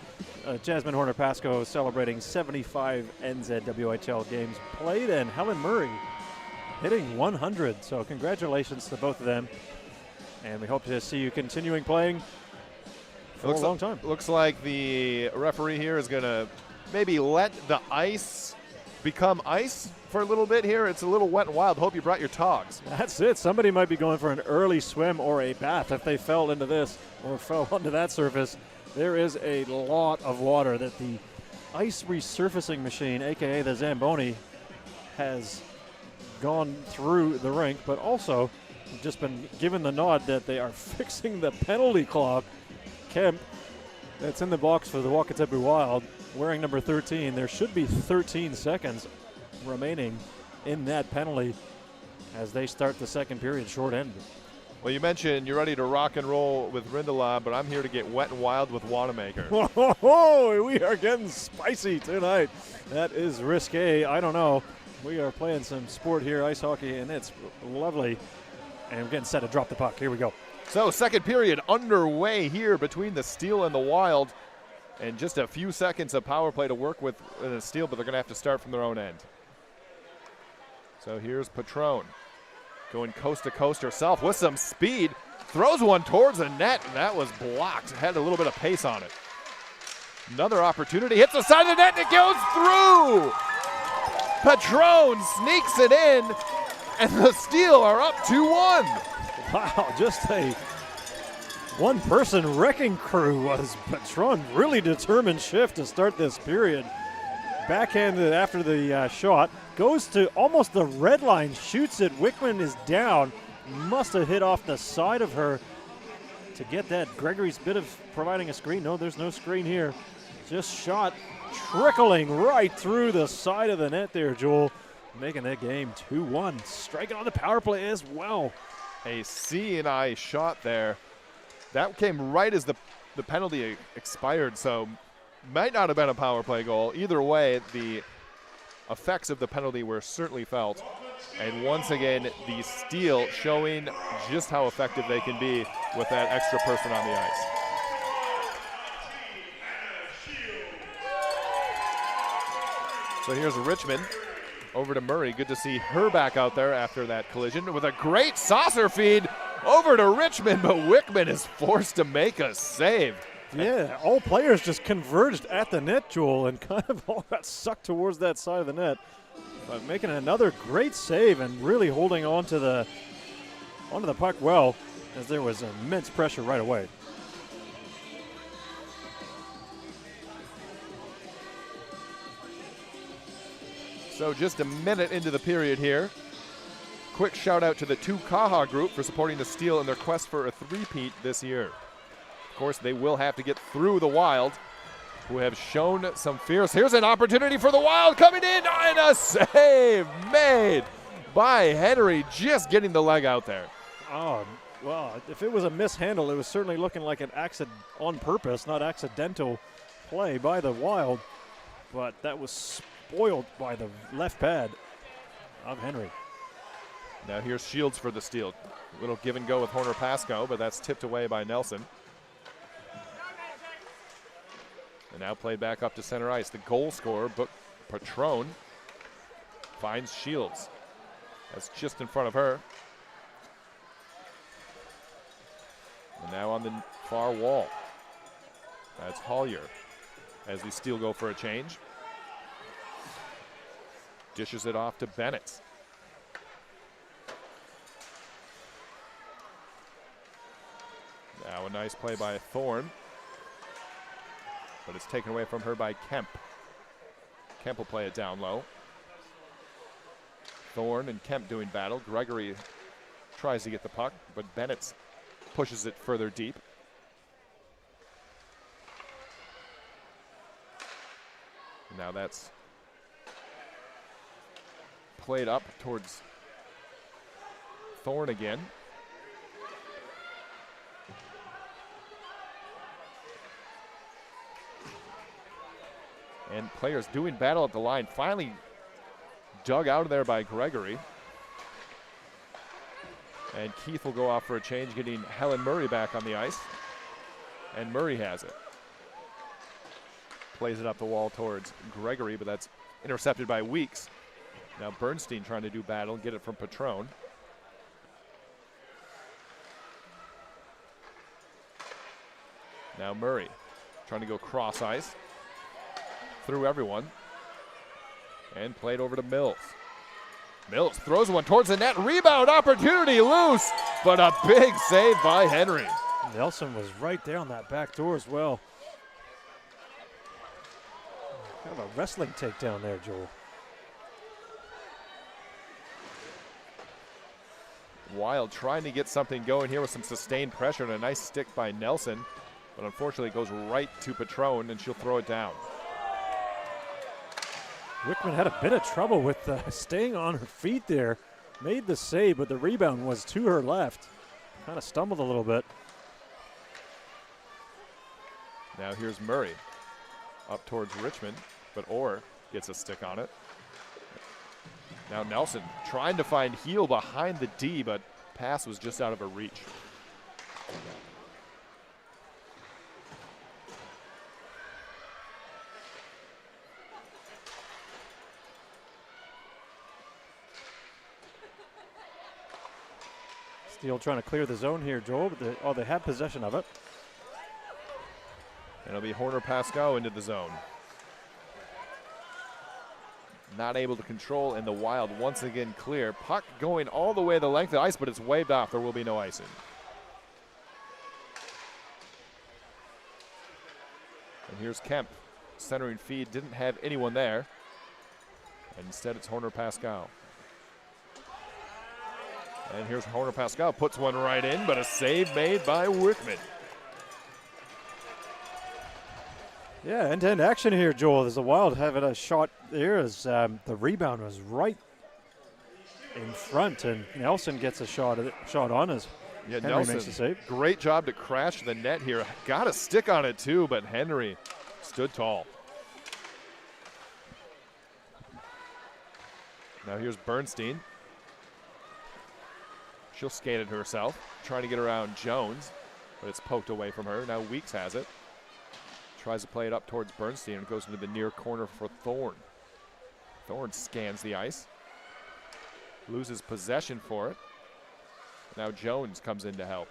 Jasmine Horner-Pascoe celebrating 75 NZWIHL games played, and Helen Murray hitting 100. So congratulations to both of them. And we hope to see you continuing playing for a long time. Looks like the referee here is going to maybe let the ice become ice for a little bit here. It's a little wet and wild. Hope you brought your togs. That's it. Somebody might be going for an early swim or a bath if they fell into this or fell onto that surface. There is a lot of water that the ice resurfacing machine, a.k.a. the Zamboni, has gone through the rink, but also just been given the nod that they are fixing the penalty clock. Kemp, that's in the box for the Wakatipu Wild, wearing number 13. There should be 13 seconds remaining in that penalty as they start the second period short end. Well, you mentioned you're ready to rock and roll with Rindelab, but I'm here to get wet and wild with Wanamaker. Oh, we are getting spicy tonight. That is risque. I don't know. We are playing some sport here, ice hockey, and it's lovely. And we're getting set to drop the puck. Here we go. So second period underway here between the Steel and the Wild. And just a few seconds of power play to work with the Steel, but they're going to have to start from their own end. So here's Patron going coast to coast herself with some speed. Throws one towards the net, and that was blocked. Had a little bit of pace on it. Another opportunity. Hits the side of the net, and it goes through. Patron sneaks it in, and the Steel are up 2-1. Wow, just a one-person wrecking crew was Patron. Really determined shift to start this period. Backhanded after the shot. Goes to almost the red line, shoots it. Wickman is down. Must have hit off the side of her to get that. Gregory's bit of providing a screen. No, there's no screen here. Just shot trickling right through the side of the net there, Joel. Making that game 2-1. Striking on the power play as well. A C&I shot there. That came right as the penalty expired, so might not have been a power play goal. Either way, the effects of the penalty were certainly felt. And once again, the Steel showing just how effective they can be with that extra person on the ice. So here's Richmond over to Murray. Good to see her back out there after that collision with a great saucer feed over to Richmond, but Wickman is forced to make a save. Yeah, all players just converged at the net, Joel, and kind of all got sucked towards that side of the net. But making another great save and really holding on to onto the puck well, as there was immense pressure right away. So just a minute into the period here. Quick shout out to the Tukaha group for supporting the Steel in their quest for a three-peat this year. Of course, they will have to get through the Wild, who have shown some fierce. Here's an opportunity for the Wild coming in, and a save made by Henry, just getting the leg out there. Oh, well, if it was a mishandle, it was certainly looking like an accident on purpose, not accidental play by the Wild. But that was spoiled by the left pad of Henry. Now here's Shields for the Steel. A little give and go with Horner-Pascoe, but that's tipped away by Nelson. And now played back up to center ice. The goal scorer, Patron, finds Shields. That's just in front of her. And now on the far wall. That's Hollier as the Steel go for a change. Dishes it off to Bennett. Now a nice play by Thorne, but it's taken away from her by Kemp. Kemp will play it down low. Thorne and Kemp doing battle. Gregory tries to get the puck, but Bennett pushes it further deep. Now that's played up towards Thorne again. And players doing battle at the line, finally dug out of there by Gregory. And Keith will go off for a change, getting Helen Murray back on the ice. And Murray has it. Plays it up the wall towards Gregory, but that's intercepted by Weeks. Now Bernstein trying to do battle, get it from Patron. Now Murray trying to go cross ice through everyone and played over to Mills. Mills throws one towards the net, rebound opportunity, loose, but a big save by Henry. Nelson was right there on that back door as well. Kind of a wrestling takedown there, Joel. Wild trying to get something going here with some sustained pressure and a nice stick by Nelson, but unfortunately it goes right to Patron and she'll throw it down. Wickman had a bit of trouble with staying on her feet there. Made the save, but the rebound was to her left. Kind of stumbled a little bit. Now here's Murray up towards Richmond, but Orr gets a stick on it. Now Nelson trying to find Heel behind the D, but pass was just out of her reach. Steele trying to clear the zone here, Joel, but they have possession of it. And it'll be Horner Pascal into the zone. Not able to control, and the Wild once again clear. Puck going all the way the length of the ice, but it's waved off. There will be no icing. And here's Kemp. Centering feed, didn't have anyone there. And instead it's Horner Pascal. And here's Horner Pascal, puts one right in, but a save made by Wickman. Yeah, end-to-end action here, Joel. There's a Wild having a shot there as the rebound was right in front, and Nelson gets a shot on as Henry Nelson makes the save. Great job to crash the net here. Got a stick on it too, but Henry stood tall. Now here's Bernstein. She'll skate it herself, trying to get around Jones, but it's poked away from her. Now Weeks has it. Tries to play it up towards Bernstein and goes into the near corner for Thorne. Thorne scans the ice, loses possession for it. Now Jones comes in to help.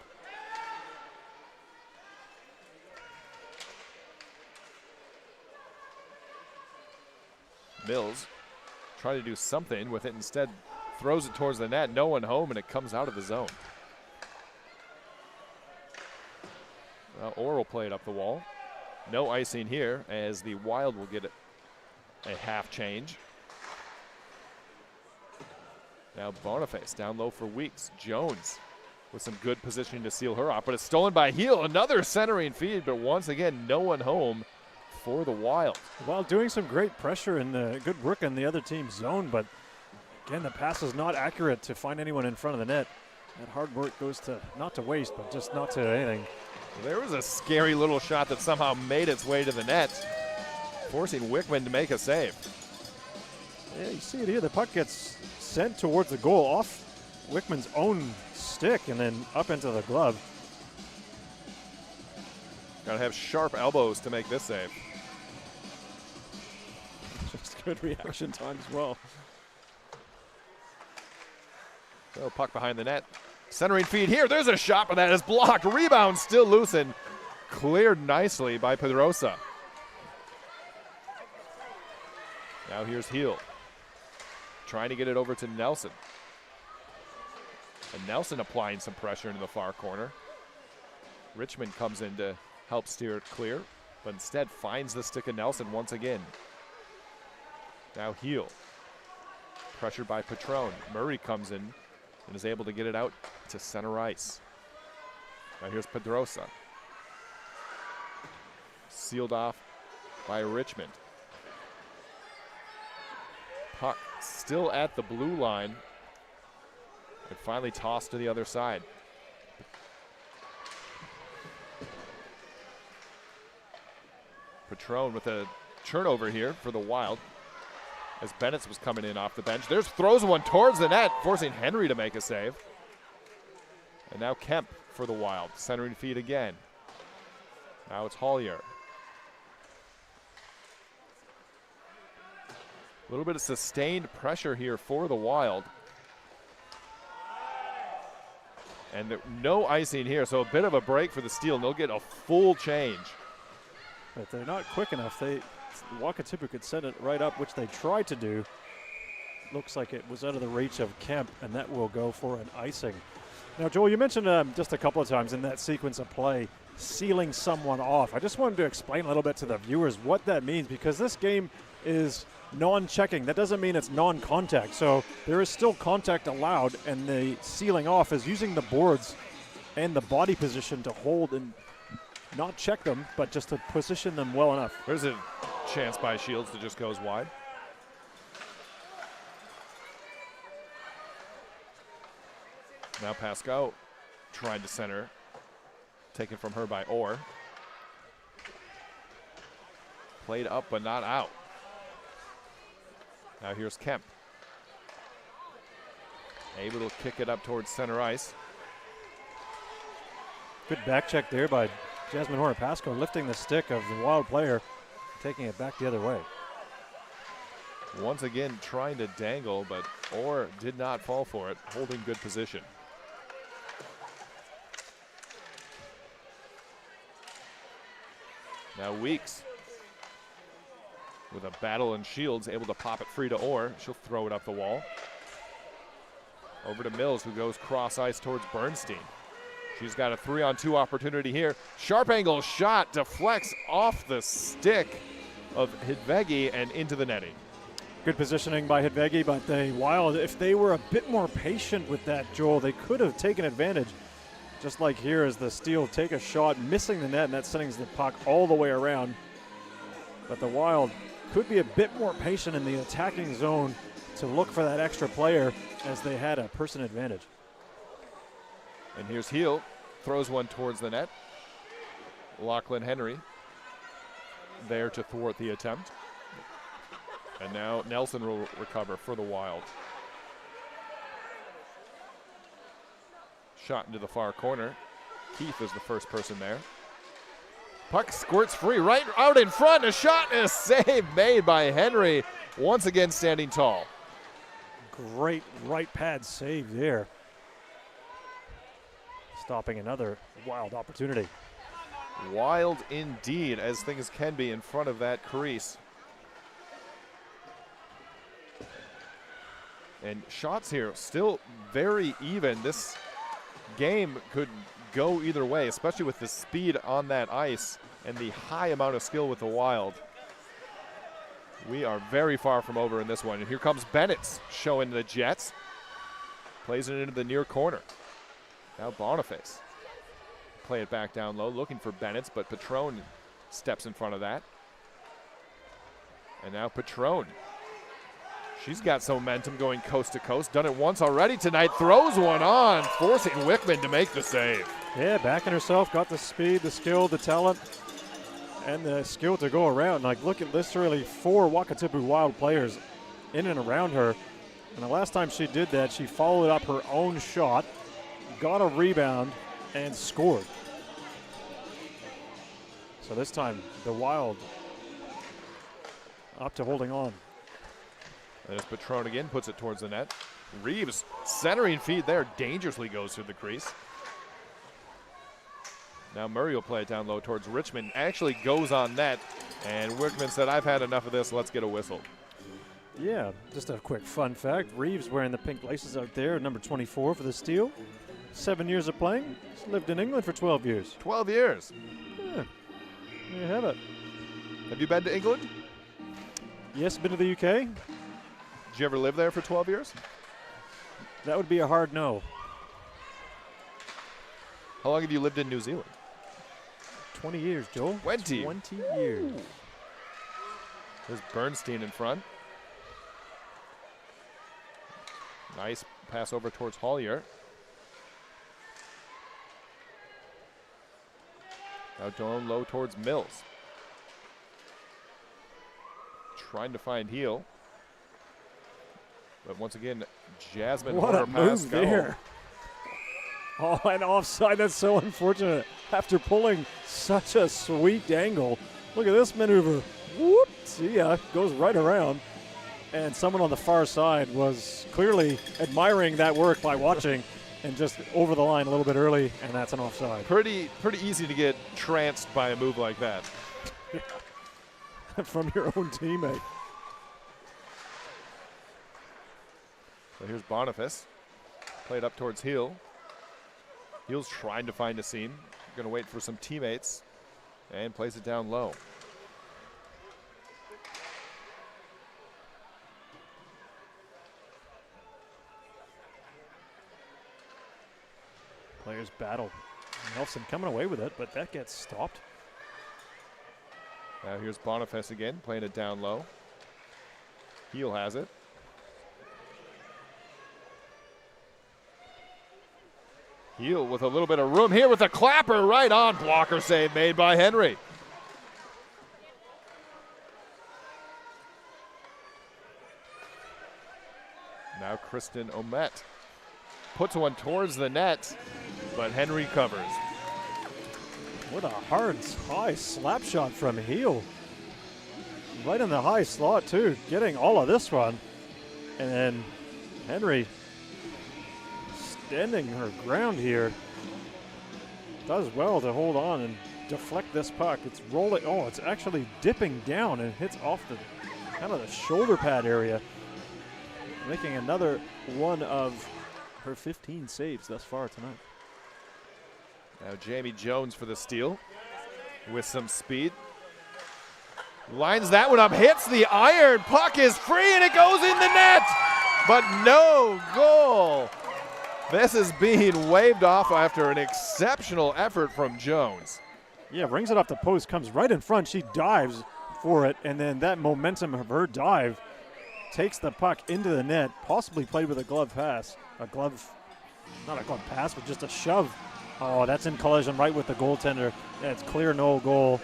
Mills trying to do something with it, instead throws it towards the net, no one home, and it comes out of the zone. Orr will play it up the wall. No icing here, as the Wild will get a half change. Now Boniface down low for Weeks. Jones with some good positioning to seal her off, but it's stolen by Heel. Another centering feed, but once again, no one home for the Wild. Wild doing some great pressure and good work in the other team's zone, but again, the pass is not accurate to find anyone in front of the net. That hard work goes to, not to waste, but just not to anything. There was a scary little shot that somehow made its way to the net, forcing Wickman to make a save. Yeah, you see it here. The puck gets sent towards the goal off Wickman's own stick and then up into the glove. Got to have sharp elbows to make this save. Just good reaction time as well. So puck behind the net. Centering feed here. There's a shot, but that is blocked. Rebound still loose and cleared nicely by Pedrosa. Now here's Heel. Trying to get it over to Nelson. And Nelson applying some pressure into the far corner. Richmond comes in to help steer it clear, but instead finds the stick of Nelson once again. Now Heel, pressured by Patron. Murray comes in and is able to get it out to center ice. Now here's Pedrosa. Sealed off by Richmond. Puck still at the blue line and finally tossed to the other side. Patron with a turnover here for the Wild as Bennett was coming in off the bench. Throws one towards the net, forcing Henry to make a save. And now Kemp for the Wild, centering feed again. Now it's Hollier. A little bit of sustained pressure here for the Wild. And no icing here, so a bit of a break for the Steel, and they'll get a full change. But they're not quick enough. Wakatipu could send it right up, which they tried to do. Looks like it was out of the reach of Kemp, and that will go for an icing. Now, Joel, you mentioned just a couple of times in that sequence of play, sealing someone off. I just wanted to explain a little bit to the viewers what that means, because this game is non-checking. That doesn't mean it's non-contact. So there is still contact allowed, and the sealing off is using the boards and the body position to hold and not check them, but just to position them well enough. There's a chance by Shields that just goes wide. Now Pascoe trying to center. Taken from her by Orr. Played up but not out. Now here's Kemp. Able to kick it up towards center ice. Good back check there by Jasmine Horner-Pascoe, lifting the stick of the Wild player, taking it back the other way. Once again trying to dangle, but Orr did not fall for it, holding good position. Now Weeks with a battle and Shields, able to pop it free to Orr. She'll throw it up the wall. Over to Mills, who goes cross ice towards Bernstein. She's got a 3-on-2 opportunity here. Sharp angle shot deflects off the stick of Hidvegi and into the netting. Good positioning by Hidvegi, but the Wild, if they were a bit more patient with that, Joel, they could have taken advantage. Just like here as the Steel take a shot, missing the net, and that sends the puck all the way around. But the Wild could be a bit more patient in the attacking zone to look for that extra player as they had a person advantage. And here's Heel, throws one towards the net. Lachlan Henry there to thwart the attempt. And now Nelson will recover for the Wild. Shot into the far corner. Keith is the first person there. Puck squirts free right out in front. A shot and a save made by Henry. Once again standing tall. Great right pad save there. Stopping another Wild opportunity. Wild indeed, as things can be in front of that crease. And shots here still very even. This game could go either way, especially with the speed on that ice and the high amount of skill with the Wild. We are very far from over in this one. And here comes Bennett showing the Jets. Plays it into the near corner. Now Boniface. Play it back down low, looking for Bennett, but Patron steps in front of that. And now Patron. She's got some momentum going coast to coast. Done it once already tonight. Throws one on, forcing Wickman to make the save. Yeah, backing herself, got the speed, the skill, the talent, and the skill to go around. Like, look at literally 4 Wakatipu Wild players in and around her. And the last time she did that, she followed up her own shot, got a rebound, and scored. So this time, the Wild up to holding on. There's Patron again, puts it towards the net. Reeves, centering feed there, dangerously goes through the crease. Now Murray will play it down low towards Richmond. Actually goes on net, and Wickman said, I've had enough of this, let's get a whistle. Yeah, just a quick fun fact. Reeves wearing the pink laces out there, number 24 for the Steel. 7 years of playing. He's lived in England for 12 years. 12 years. Yeah, there you have it. Have you been to England? Yes, been to the UK. Did you ever live there for 12 years? That would be a hard no. How long have you lived in New Zealand? 20 years, Joel. 20. 20 years. There's Bernstein in front. Nice pass over towards Hollier. Now down low towards Mills. Trying to find Heel. But once again, Jasmine What a Horner pass move go. there. Oh, and offside. That's so unfortunate. After pulling such a sweet angle. Look at this maneuver. Whoop. See ya. Goes right around. And someone on the far side was clearly admiring that work by watching and just over the line a little bit early, and that's an offside. Pretty easy to get tranced by a move like that. From your own teammate. So here's Boniface. Played up towards Heel. Heel's trying to find a seam. Going to wait for some teammates and plays it down low. Players battle. Nelson coming away with it, but that gets stopped. Now here's Boniface again, playing it down low. Heel has it. Heel with a little bit of room here with a clapper right on. Blocker save made by Henry. Now Kristen Omet puts one towards the net, but Henry covers. What a hard, high slap shot from Heel. Right in the high slot, too, getting all of this one. And then Henry standing her ground here. Does well to hold on and deflect this puck. It's rolling. Oh, it's actually dipping down and hits off the kind of the shoulder pad area. Making another one of her 15 saves thus far tonight. Now Jamie Jones for the steal with some speed. Lines that one up, hits the iron. Puck is free and it goes in the net, but no goal. This is being waved off after an exceptional effort from Jones. Yeah, rings it off the post, comes right in front. She dives for it, and then that momentum of her dive takes the puck into the net, possibly played with a glove pass. Not a glove pass, but just a shove. Oh, that's in collision right with the goaltender. That's clear no goal.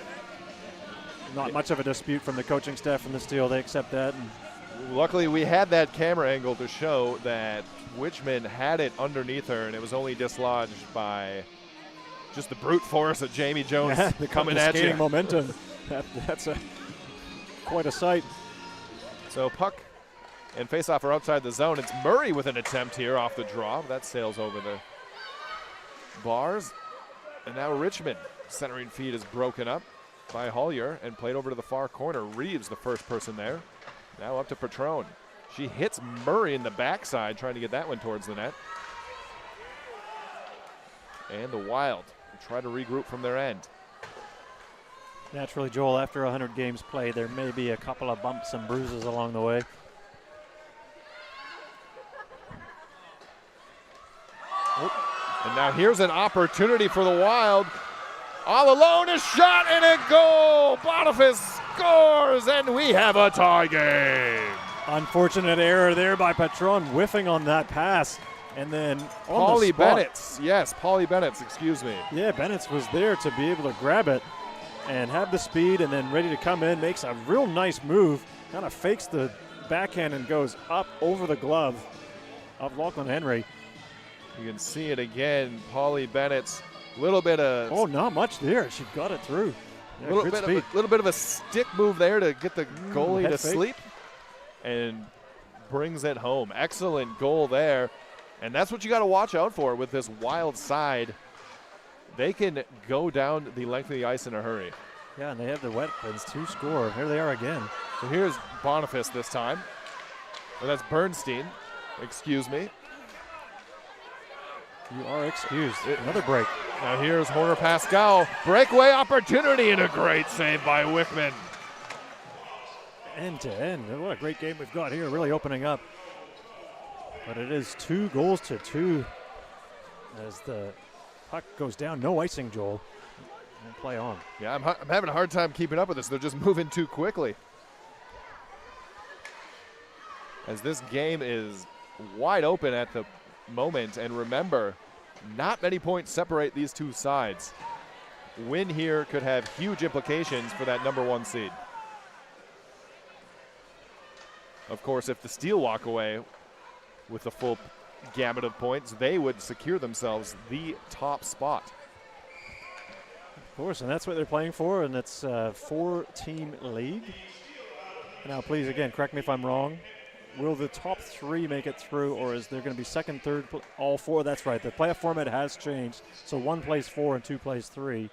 Not much of a dispute from the coaching staff from the steal. They accept that. And luckily, we had that camera angle to show that Wichman had it underneath her, and it was only dislodged by just the brute force of Jamie Jones coming at you. Momentum. That's quite a sight. So puck and faceoff are outside the zone. It's Murray with an attempt here off the draw. That sails over the bars. And now Richmond. Centering feed is broken up by Hollier and played over to the far corner. Reeves, the first person there. Now up to Patron. She hits Murray in the backside, trying to get that one towards the net. And the Wild try to regroup from their end. Naturally, Joel, after 100 games played, there may be a couple of bumps and bruises along the way. And now here's an opportunity for the Wild. All alone, a shot and a goal. Boniface scores, and we have a tie game. Unfortunate error there by Patron, whiffing on that pass. And then Polly Bennett's. Yes, Polly Bennett's, excuse me. Yeah, Bennett's was there to be able to grab it and have the speed and then ready to come in. Makes a real nice move. Kind of fakes the backhand and goes up over the glove of Lachlan Henry. You can see it again. Polly Bennett's little bit of. Oh, not much there. She got it through. Yeah, little bit of a stick move there to get the goalie to fake. sleep, and brings it home. Excellent goal there, and that's what you got to watch out for with this Wild side. They can go down the length of the ice in a hurry. Yeah, and they have the weapons to score. Here they are again. So here's Boniface this time. Or that's Bernstein. Excuse me. You are excused. Another break. Now here's Horner Pascal. Breakaway opportunity and a great save by Wickman. End to end. What a great game we've got here, really opening up. But it is 2-2 as the puck goes down. No icing, Joel. And play on. Yeah, I'm having a hard time keeping up with this. They're just moving too quickly. As this game is wide open at the moment, and remember, not many points separate these two sides. Win here could have huge implications for that #1 seed. Of course, if the Steel walk away with the full gamut of points, they would secure themselves the top spot. Of course, and that's what they're playing for, and it's a 4-team league. Now, please, again, correct me if I'm wrong. Will the top 3 make it through, or is there going to be second, third, all 4? That's right. The playoff format has changed, so 1 plays 4 and 2 plays 3.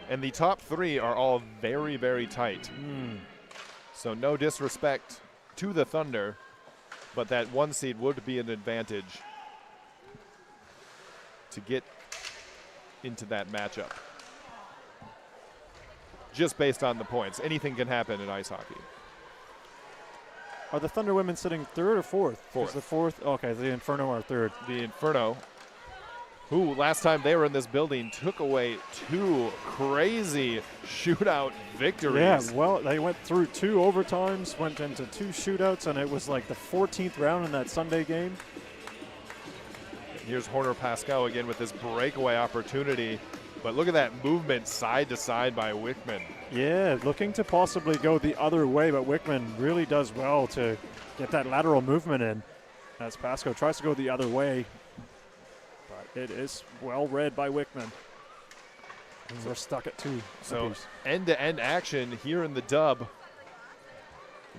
And the top 3 are all very, very tight. So no disrespect to the Thunder, but that 1 seed would be an advantage to get into that matchup. Just based on the points. Anything can happen in ice hockey. Are the Thunder women sitting 3rd or 4th? Fourth. Is the 4th? Okay, the Inferno are 3rd. The Inferno, who last time they were in this building took away 2 crazy shootout victories. Yeah, well, they went through 2 overtimes, went into 2 shootouts, and it was like the 14th round in that Sunday game. Here's Horner Pascal again with this breakaway opportunity. But look at that movement side to side by Wickman. Yeah, looking to possibly go the other way, but Wickman really does well to get that lateral movement in as Pasco tries to go the other way. But it is well read by Wickman. And we're stuck at 2. So end-to-end action here in the dub.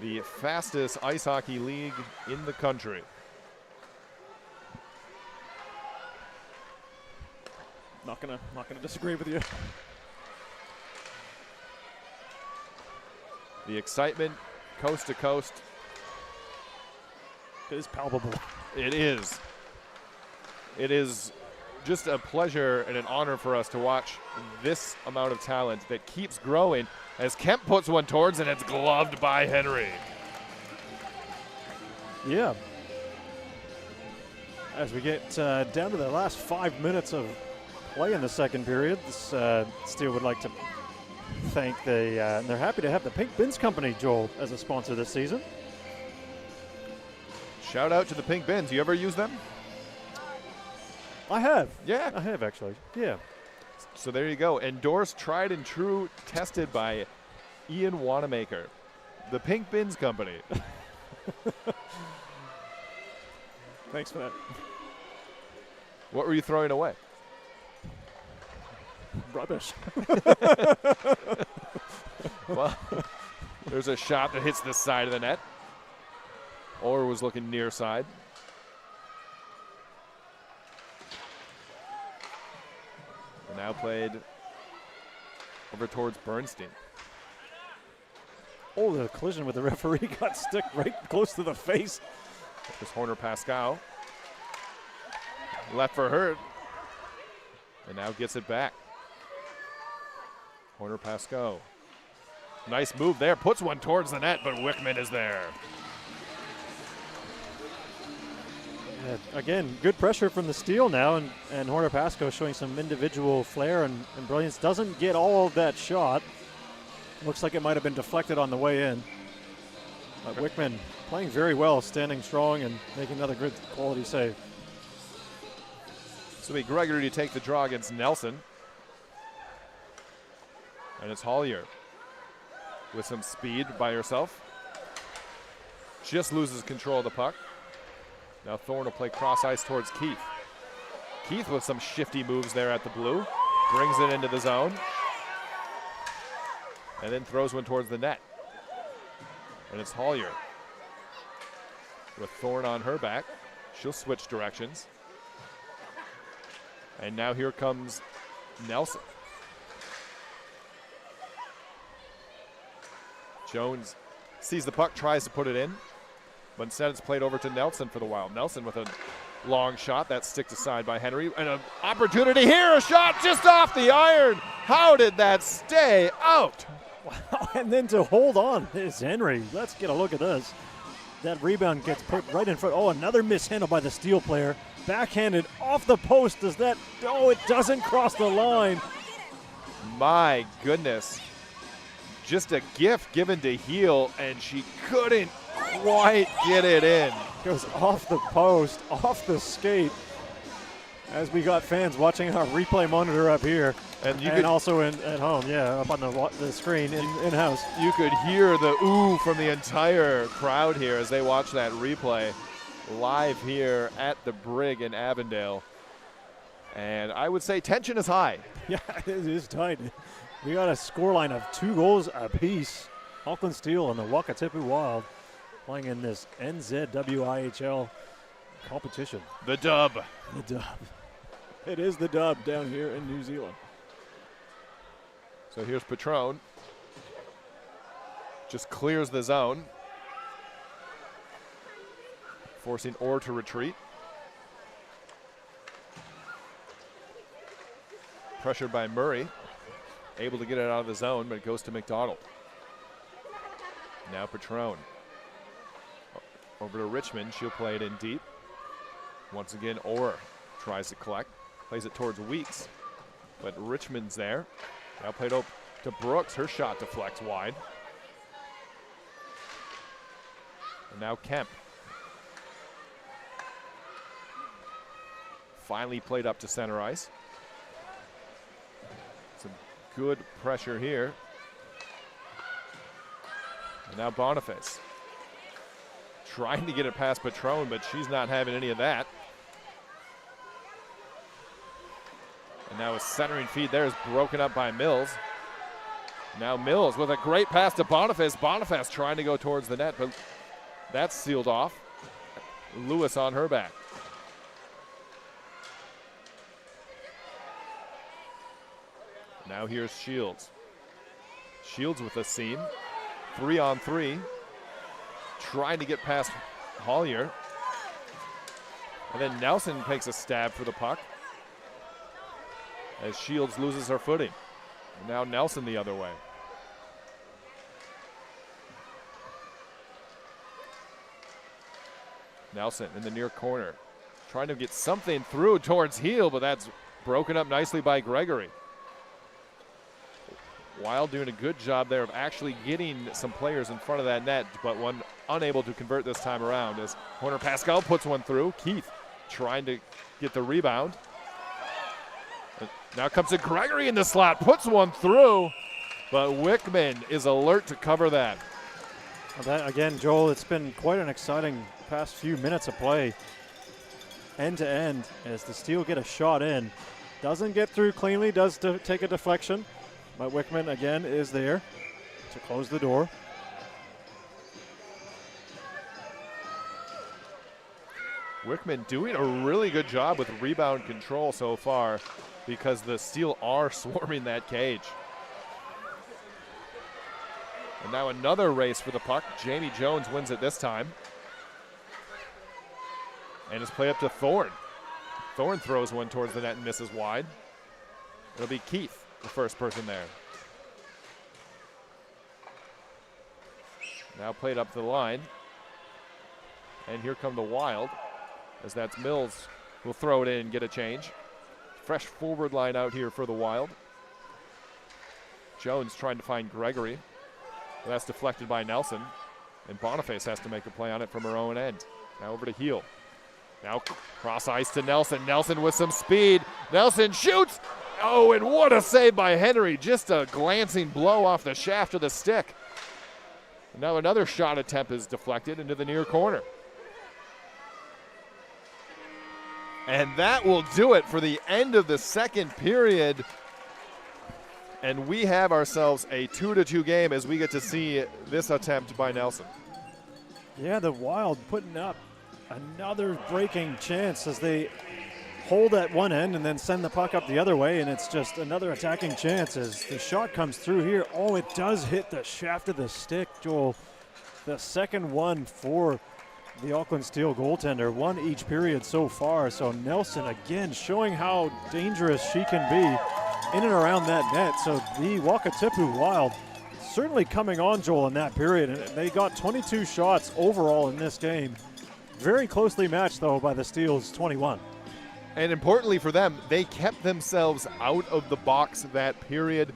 The fastest ice hockey league in the country. Not gonna disagree with you. The excitement, coast to coast. It is palpable. It is. It is just a pleasure and an honor for us to watch this amount of talent that keeps growing as Kemp puts one towards and it's gloved by Henry. Yeah. As we get down to the last 5 minutes of play in the second period, this Steel would like to thank and they're happy to have the Pink Bins Company, Joel, as a sponsor this season. Shout out to the Pink Bins. You ever use them? I have. Yeah. I have, actually. Yeah. So there you go. Endorsed, tried and true, tested by Ian Wanamaker. The Pink Bins Company. Thanks for that. What were you throwing away? Rubbish. Well, there's a shot that hits the side of the net. Or was looking near side. And now played over towards Bernstein. Oh, the collision with the referee got stick right close to the face. There's Horner Pascal. Left for Hurt. And now gets it back. Horner Pascal. Nice move there. Puts one towards the net, but Wickman is there. Yeah, again, good pressure from the Steel now, and Horner Pasco showing some individual flair and brilliance. Doesn't get all of that shot. Looks like it might have been deflected on the way in. But Wickman playing very well, standing strong and making another good quality save. So it'll be Gregory to take the draw against Nelson. And it's Hollier with some speed by herself. Just loses control of the puck. Now Thorne will play cross ice towards Keith. Keith with some shifty moves there at the blue. Brings it into the zone. And then throws one towards the net. And it's Hollier with Thorne on her back. She'll switch directions. And now here comes Nelson. Jones sees the puck, tries to put it in, but instead it's played over to Nelson for the Wild. Nelson with a long shot. That's sticked aside by Henry. And an opportunity here, a shot just off the iron. How did that stay out? Wow, and then to hold on is Henry. Let's get a look at this. That rebound gets put right in front. Oh, another mishandle by the Steel player. Backhanded off the post. Does that? Oh, it doesn't cross the line. My goodness. Just a gift given to Heel, and she couldn't quite get it in. Goes off the post, off the skate. As we got fans watching our replay monitor up here, and also at home, yeah, up on the screen in-house. You could hear the ooh from the entire crowd here as they watch that replay live here at the Brig in Avondale. And I would say tension is high. Yeah, it is tight. We got a scoreline of 2 goals apiece. Auckland Steel and the Wakatipu Wild playing in this NZWIHL competition. The dub. The dub. It is the dub down here in New Zealand. So here's Patron. Just clears the zone. Forcing Orr to retreat. Pressured by Murray. Able to get it out of the zone, but it goes to McDonald. Now Patron. Over to Richmond. She'll play it in deep. Once again, Orr tries to collect. Plays it towards Weeks, but Richmond's there. Now played up to Brooks. Her shot deflects wide. And now Kemp. Finally played up to center ice. Some good pressure here. And now Boniface. Trying to get it past Patron, but she's not having any of that. And now a centering feed there is broken up by Mills. Now Mills with a great pass to Boniface. Boniface trying to go towards the net, but that's sealed off. Lewis on her back. Now here's Shields. Shields with a seam. 3-on-3. Trying to get past Hollier. And then Nelson takes a stab for the puck as Shields loses her footing. And now Nelson the other way. Nelson in the near corner. Trying to get something through towards Heel, but that's broken up nicely by Gregory. Wild doing a good job there of actually getting some players in front of that net, but one unable to convert this time around as Horner Pascal puts one through. Keith trying to get the rebound. Now comes to Gregory in the slot, puts one through, but Wickman is alert to cover that. Well, that again, Joel, it's been quite an exciting past few minutes of play. End to end as the Steel get a shot in. Doesn't get through cleanly, does take a deflection, but Wickman again is there to close the door. Wickman doing a really good job with rebound control so far because the Steel are swarming that cage. And now another race for the puck. Jamie Jones wins it this time. And it's played up to Thorne. Thorne throws one towards the net and misses wide. It'll be Keith, the first person there. Now played up the line. And here come the Wild, as that's Mills will throw it in and get a change. Fresh forward line out here for the Wild. Jones trying to find Gregory. That's deflected by Nelson. And Boniface has to make a play on it from her own end. Now over to Heel. Now cross ice to Nelson. Nelson with some speed. Nelson shoots. Oh, and what a save by Henry. Just a glancing blow off the shaft of the stick. Now another shot attempt is deflected into the near corner. And that will do it for the end of the second period. And we have ourselves a 2-2 game as we get to see this attempt by Nelson. Yeah, the Wild putting up another breaking chance as they hold at one end and then send the puck up the other way, and it's just another attacking chance as the shot comes through here. Oh, it does hit the shaft of the stick, Joel. The second one for the Auckland Steel goaltender, one each period so far. So Nelson again showing how dangerous she can be in and around that net. So the Wakatipu Wild certainly coming on, Joel, in that period. And they got 22 shots overall in this game. Very closely matched, though, by the Steel's 21. And importantly for them, they kept themselves out of the box that period,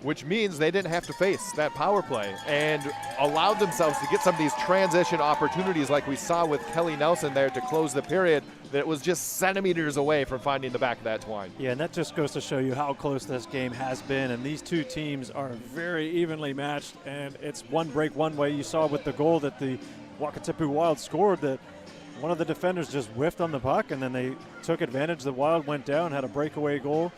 which means they didn't have to face that power play and allowed themselves to get some of these transition opportunities like we saw with Kelly Nelson there to close the period, that it was just centimeters away from finding the back of that twine. Yeah, and that just goes to show you how close this game has been, and these two teams are very evenly matched, and it's one break one way. You saw with the goal that the Wakatipu Wild scored that one of the defenders just whiffed on the puck, and then they took advantage. The Wild went down, had a breakaway goal,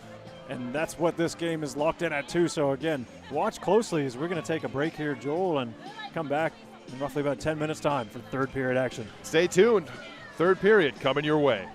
and that's what this game is locked in at too. So again, watch closely as we're going to take a break here, Joel, and come back in roughly about 10 minutes time for third period action. Stay tuned. Third period coming your way.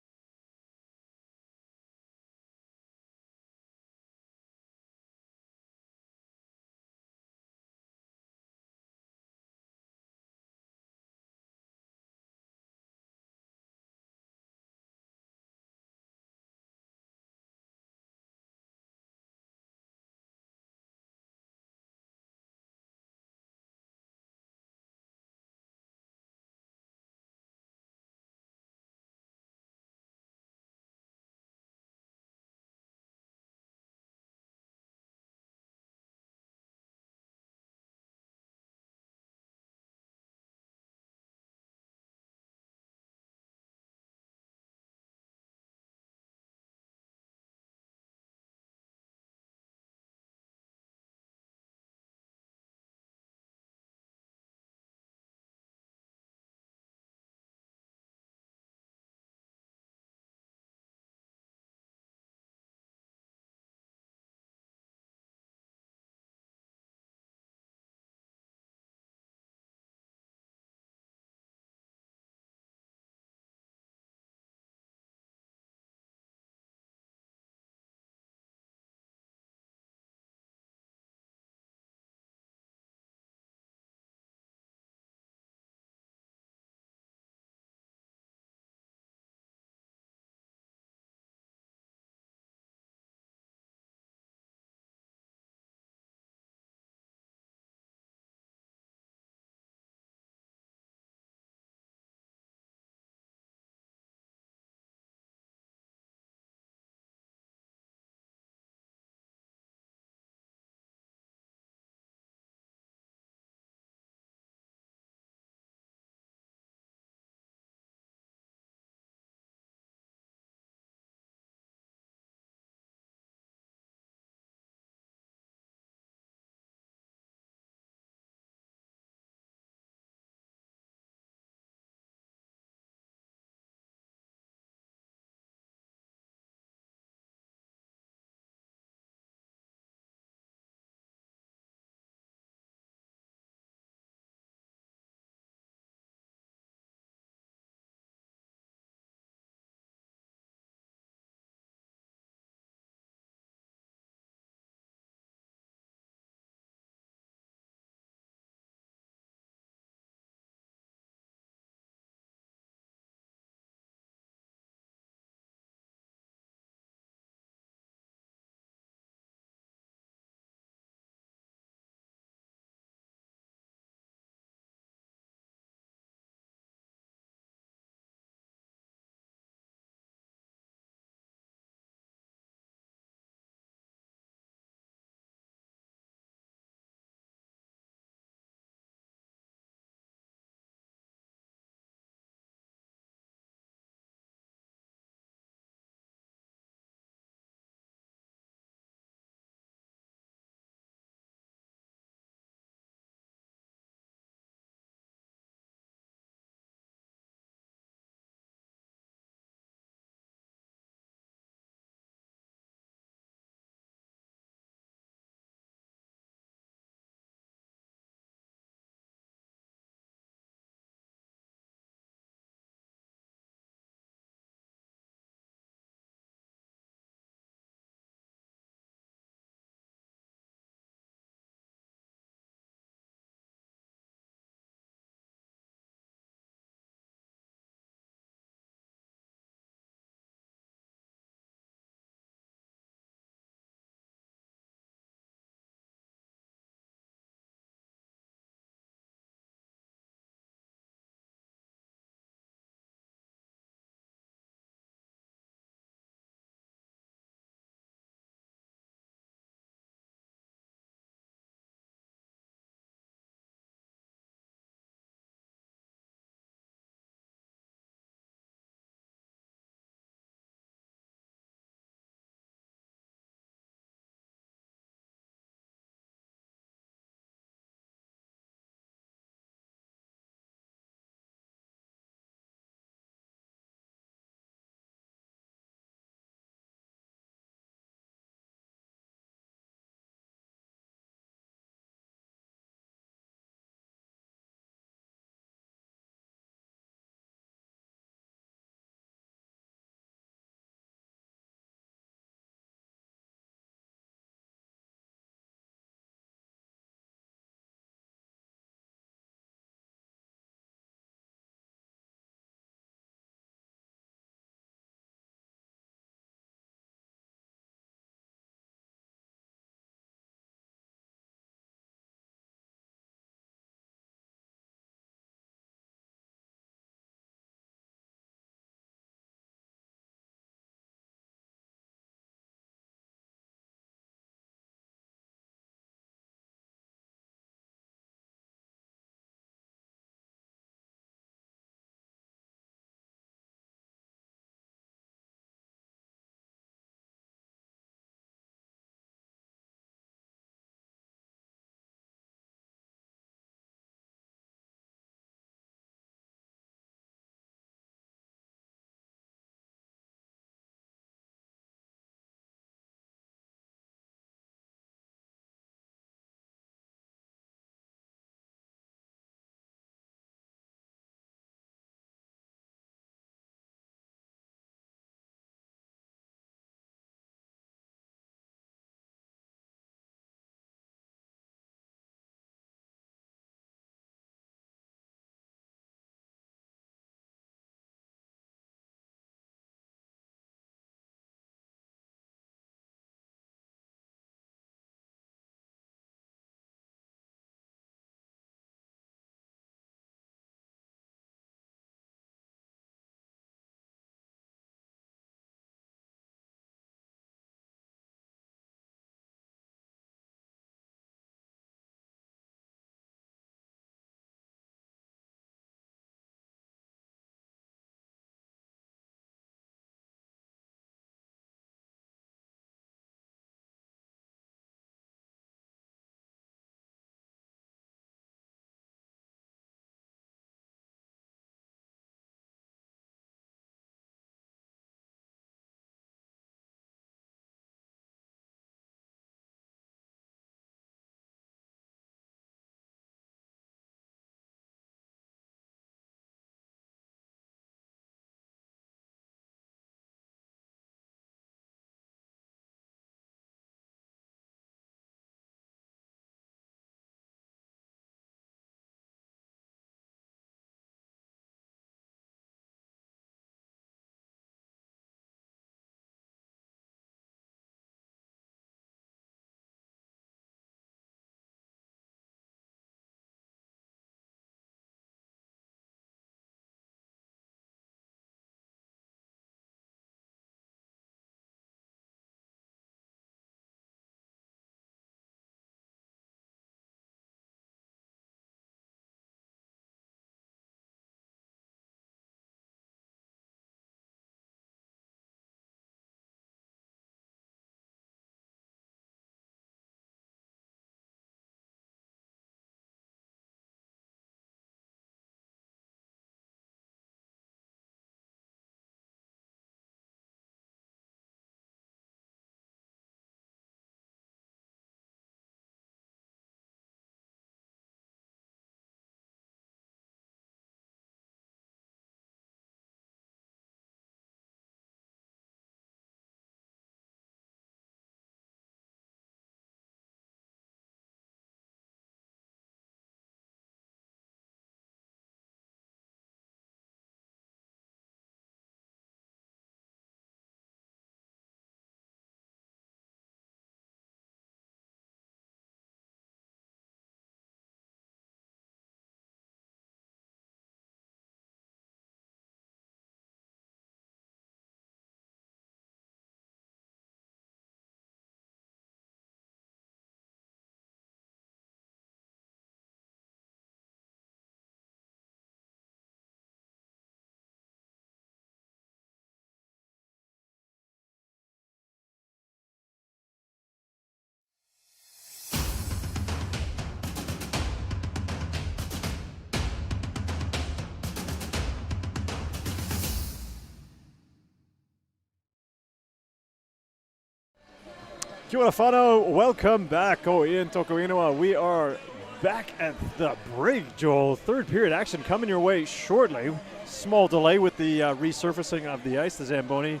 Kia ora whanau, welcome back. Ko Ian Toko Inua. We are back at the break, Joel. Third period action coming your way shortly. Small delay with the resurfacing of the ice. The Zamboni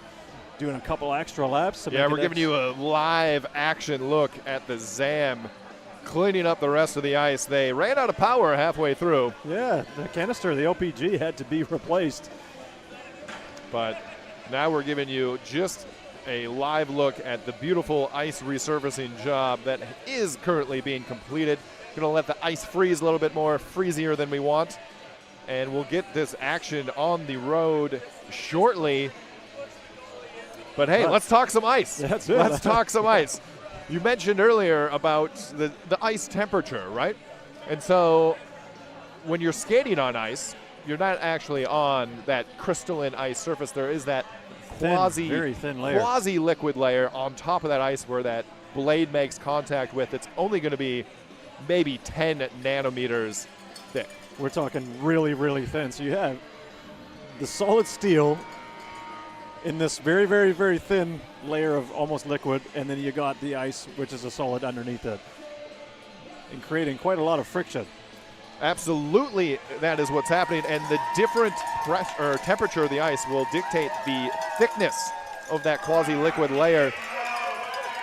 doing a couple extra laps. Yeah, we're giving you a live action look at the Zam cleaning up the rest of the ice. They ran out of power halfway through. Yeah, the canister, the LPG, had to be replaced. But now we're giving you just a live look at the beautiful ice resurfacing job that is currently being completed. Going to let the ice freeze a little bit more freezier than we want. And we'll get this action on the road shortly. But hey, let's talk some ice. That's it. Let's talk some ice. You mentioned earlier about the ice temperature, right? And so when you're skating on ice, you're not actually on that crystalline ice surface. There is that very thin layer, quasi-liquid layer on top of that ice where that blade makes contact with. It's only going to be maybe 10 nanometers thick. We're talking really, really thin. So you have the solid steel in this very, very, very thin layer of almost liquid, and then you got the ice, which is a solid underneath it, and creating quite a lot of friction. Absolutely, that is what's happening, and the different pressure or temperature of the ice will dictate the thickness of that quasi-liquid layer.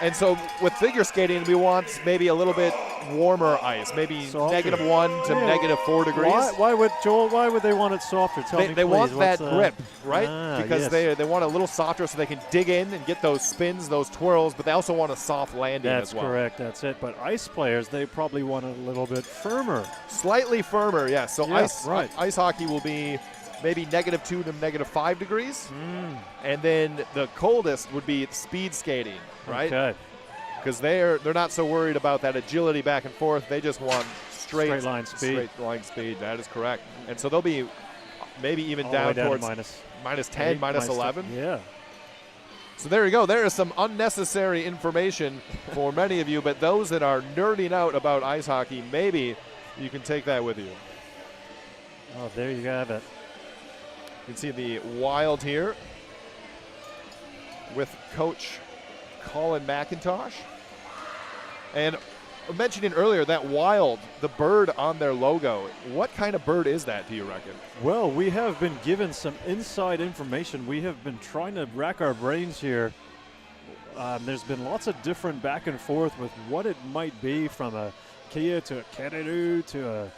And so with figure skating, we want maybe a little bit warmer ice, maybe softer. -1 to -4 degrees. Why would they want it softer? Tell me, they want please, that grip, right? Because yes. they want it a little softer so they can dig in and get those spins, those twirls, but they also want a soft landing as well. That's correct, that's it. But ice players, they probably want it a little bit firmer. Slightly firmer, yes. So right. ice hockey will be maybe -2 to -5 degrees. And then the coldest would be speed skating, right? Okay. Because they're not so worried about that agility back and forth. They just want straight line speed. Straight line speed. That is correct. And so they'll be maybe even All down the way towards -10, -11. Yeah. So there you go. There is some unnecessary information for many of you, but those that are nerding out about ice hockey, maybe you can take that with you. Oh, there you have it. You can see the Wild here with Coach Colin McIntosh. And mentioning earlier, that Wild, the bird on their logo, what kind of bird is that, do you reckon? Well, we have been given some inside information. We have been trying to rack our brains here. There's been lots of different back and forth with what it might be, from a kia to a kereru to a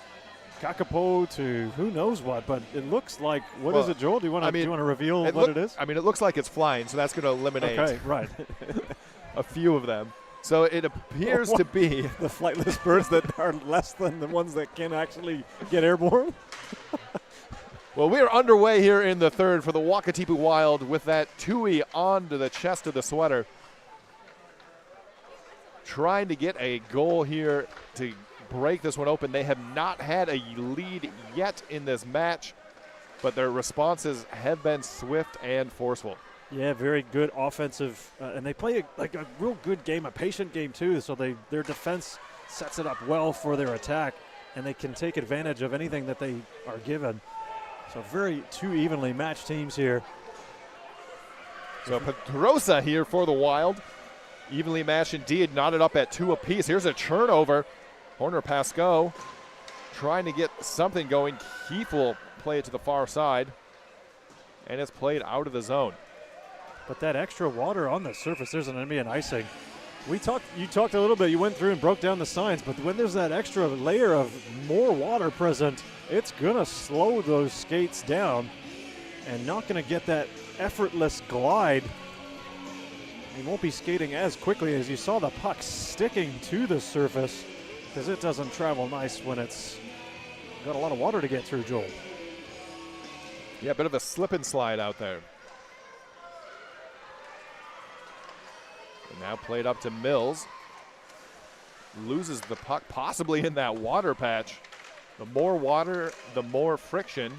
kakapo to who knows what, but it looks like, what is it, Joel? Do you want to reveal what it is? I mean, it looks like it's flying, so that's going to eliminate right. a few of them. So it appears to be the flightless birds that are less than the ones that can actually get airborne. Well, we are underway here in the third for the Wakatipu Wild with that tui onto the chest of the sweater. Trying to get a goal here to break this one open. They have not had a lead yet in this match, but their responses have been swift and forceful. Yeah, very good offensive, and they play a real good game, a patient game too. So their defense sets it up well for their attack, and they can take advantage of anything that they are given. So two evenly matched teams here. So Pedrosa here for the Wild, evenly matched indeed, knotted up at 2 apiece. Here's a turnover. Horner Pascoe trying to get something going. Keefe will play it to the far side, and it's played out of the zone. But that extra water on the surface, there's an ambient icing. You talked a little bit, you went through and broke down the signs, but when there's that extra layer of more water present, it's gonna slow those skates down and not gonna get that effortless glide. You won't be skating as quickly as you saw the puck sticking to the surface, because it doesn't travel nice when it's got a lot of water to get through, Joel. Yeah, a bit of a slip and slide out there. And now played up to Mills. Loses the puck, possibly in that water patch. The more water, the more friction.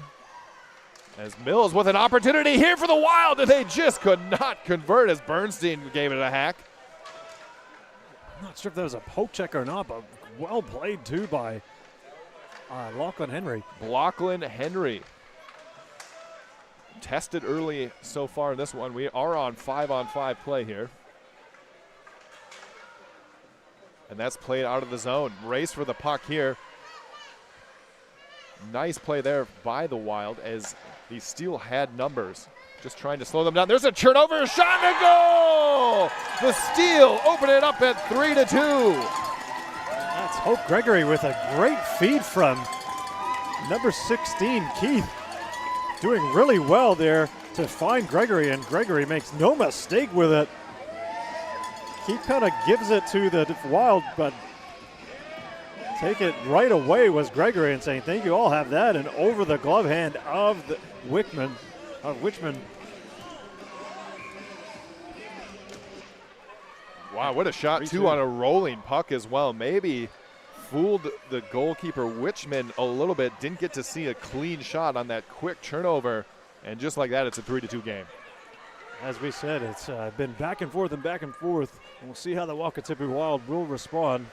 As Mills with an opportunity here for the Wild, and they just could not convert as Bernstein gave it a hack. I'm not sure if that was a poke check or not, but well played too by Lachlan Henry. Lachlan Henry. Tested early so far in this one. We are on 5-on-5 play here. And that's played out of the zone. Race for the puck here. Nice play there by the Wild as the Steel had numbers. Just trying to slow them down. There's a turnover, shot and a goal! The Steel open it up at 3-2. That's Hope Gregory with a great feed from number 16, Keith. Doing really well there to find Gregory, and Gregory makes no mistake with it. Keith kind of gives it to the Wild, but take it right away was Gregory and saying, thank you, I'll have that, and over the glove hand of the Wichman. Wow, what a shot, too, on a rolling puck as well. Maybe fooled the goalkeeper, Wichman, a little bit. Didn't get to see a clean shot on that quick turnover, and just like that, it's a 3-2 game. As we said, it's been back and forth and back and forth. And we'll see how the Wakatipu Wild will respond.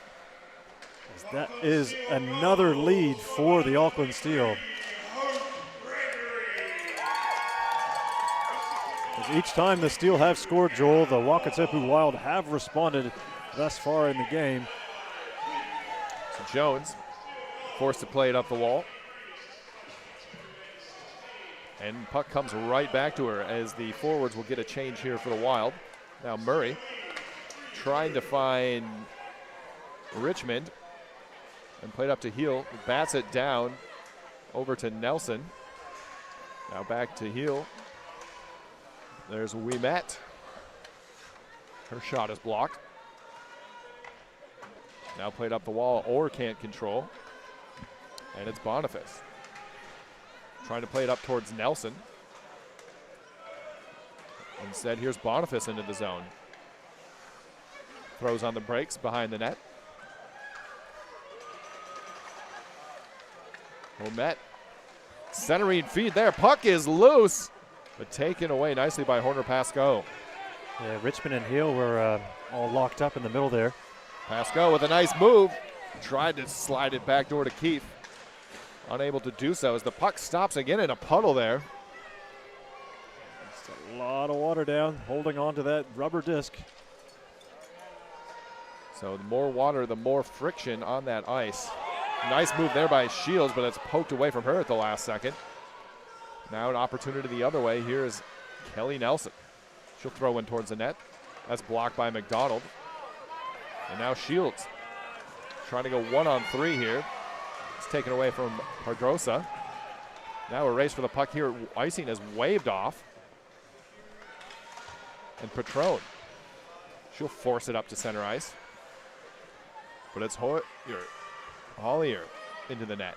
As that is another lead for the Auckland Steel. As each time the Steel have scored, Joel, the Wakatipu Wild have responded thus far in the game. So Jones forced to play it up the wall. And puck comes right back to her as the forwards will get a change here for the Wild. Now Murray trying to find Richmond and played up to Heel. Bats it down over to Nelson. Now back to Heel. There's Ouimet. Her shot is blocked. Now played up the wall, or can't control. And it's Boniface. Trying to play it up towards Nelson. Instead, here's Boniface into the zone. Throws on the brakes behind the net. Ouimet. Centering feed there. Puck is loose, but taken away nicely by Horner Pascoe. Yeah, Richmond and Hill were all locked up in the middle there. Pascoe with a nice move. Tried to slide it back door to Keith. Unable to do so as the puck stops again in a puddle there. Just a lot of water down, holding on to that rubber disc. So the more water, the more friction on that ice. Nice move there by Shields, but it's poked away from her at the last second. Now an opportunity the other way. Here is Kelly Nelson. She'll throw one towards the net. That's blocked by McDonald. And now Shields trying to go 1-on-3 here. It's taken away from Pedrosa. Now a race for the puck here. Icing is waved off. And Patron. She'll force it up to center ice. But it's Hollier into the net.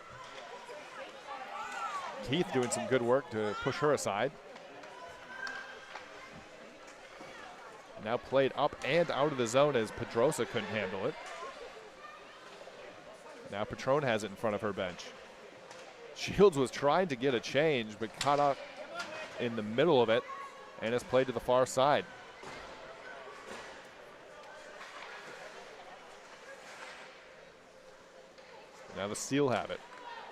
Keith doing some good work to push her aside. Now played up and out of the zone as Pedrosa couldn't handle it. Now Patron has it in front of her bench. Shields was trying to get a change, but caught up in the middle of it and has played to the far side. Now the Steel have it.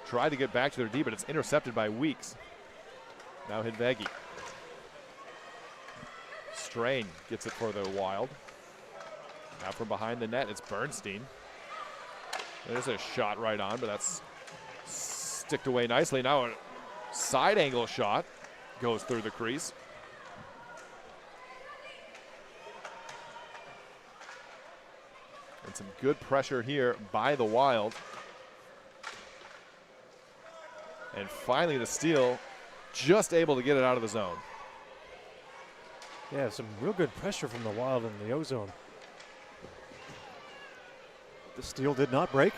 Tried to get back to their D, but it's intercepted by Weeks. Now Hidvegi. Strain gets it for the Wild. Now from behind the net, it's Bernstein. There's a shot right on, but that's sticked away nicely. Now a side angle shot goes through the crease. And some good pressure here by the Wild. And finally the Steel just able to get it out of the zone. Yeah, some real good pressure from the Wild in the O-zone. The Steel did not break.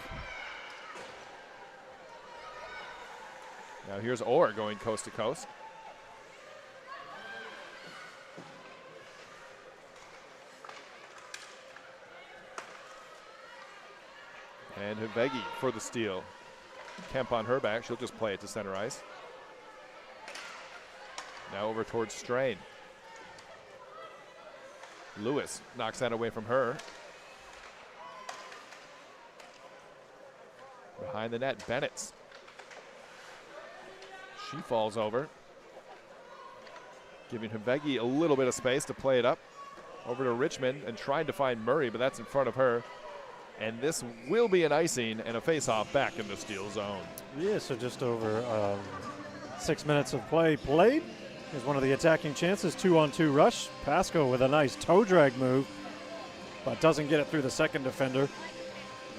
Now here's Orr going coast to coast. And Hidvegi for the Steel. Kemp on her back. She'll just play it to center ice. Now over towards Strain. Lewis knocks that away from her. Behind the net, Bennett. She falls over. Giving Hidvegi a little bit of space to play it up. Over to Richmond and trying to find Murray, but that's in front of her. And this will be an icing and a face-off back in the Steel zone. Yeah, so just over 6 minutes of play played. Here's one of the attacking chances, 2-on-2 rush. Pasco with a nice toe drag move, but doesn't get it through the second defender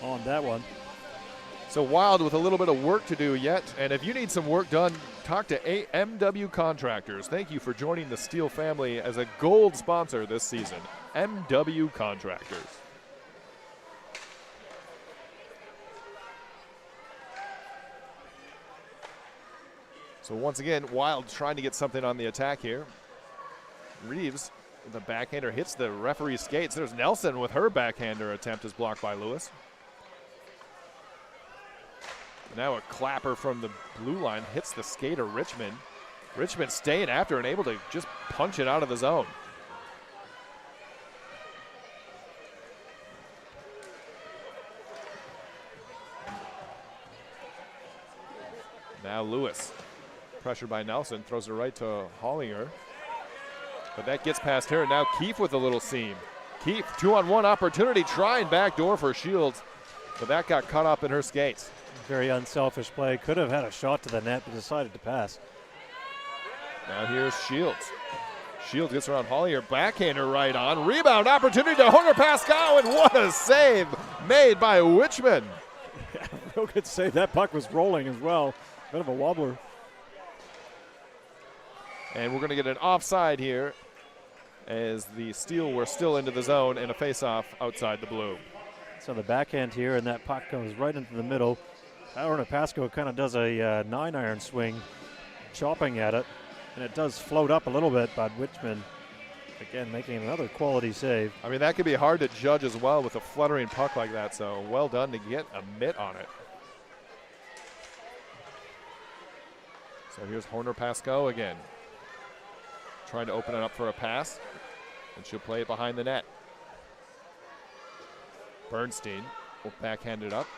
on that one. So Wild with a little bit of work to do yet, and if you need some work done, talk to MW Contractors. Thank you for joining the Steel family as a gold sponsor this season. MW Contractors. So once again, Wild trying to get something on the attack here. Reeves, the backhander, hits the referee's skates. There's Nelson with her backhander attempt is blocked by Lewis. Now a clapper from the blue line hits the skater Richmond. Richmond staying after and able to just punch it out of the zone. Now Lewis, pressured by Nelson, throws it right to Hollinger. But that gets past her. Now Keefe with a little seam. Keefe, 2-on-1 opportunity, trying backdoor for Shields, but that got caught up in her skates. Very unselfish play. Could have had a shot to the net, but decided to pass. Now here's Shields. Shields gets around Hollier, backhander right on. Rebound opportunity to Hunger Pascal, and what a save made by Wichman. Yeah, real good save. That puck was rolling as well. Bit of a wobbler. And we're going to get an offside here as the Steel were still into the zone and a face-off outside the blue. So the backhand here, and that puck goes right into the middle. Aaron Pasco kind of does a 9-iron swing, chopping at it, and it does float up a little bit, but Wichman, again, making another quality save. I mean, that could be hard to judge as well with a fluttering puck like that, so well done to get a mitt on it. So here's Horner Pasco again, trying to open it up for a pass, and she'll play it behind the net. Bernstein will backhand it up.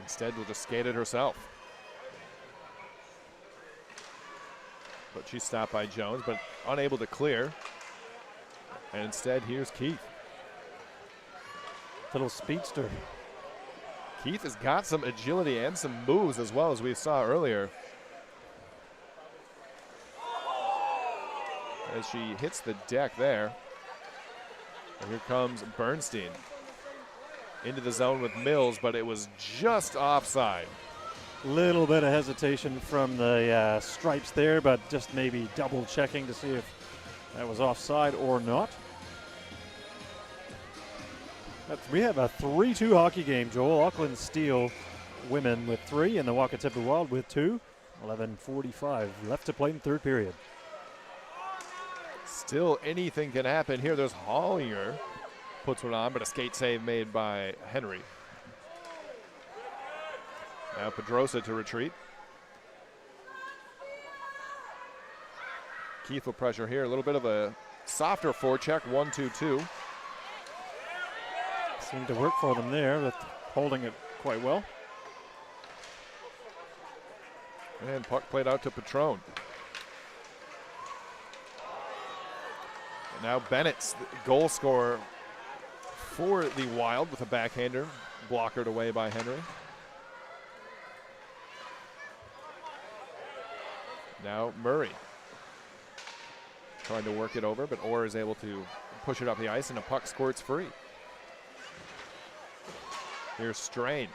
Instead, will just skate it herself. But she's stopped by Jones, but unable to clear. And instead, here's Keith. Little speedster. Keith has got some agility and some moves as well, as we saw earlier. As she hits the deck there. And here comes Bernstein. Into the zone with Mills, but it was just offside. Little bit of hesitation from the stripes there, but just maybe double checking to see if that was offside or not. We have a 3-2 hockey game, Joel. Auckland Steel women with 3 and the Wakatipu Wild with 2. 11:45 left to play in third period. Still anything can happen here. There's Hollinger. Puts one on, but a skate save made by Henry. Now Pedrosa to retreat. Keith will pressure here. A little bit of a softer forecheck, 1-2-2. Seemed to work for them there, with holding it quite well. And puck played out to Patron. And now Bennett's goal scorer for the Wild with a backhander, blockered away by Henry. Now Murray trying to work it over, but Orr is able to push it up the ice, and a puck squirts free. Here's Strain.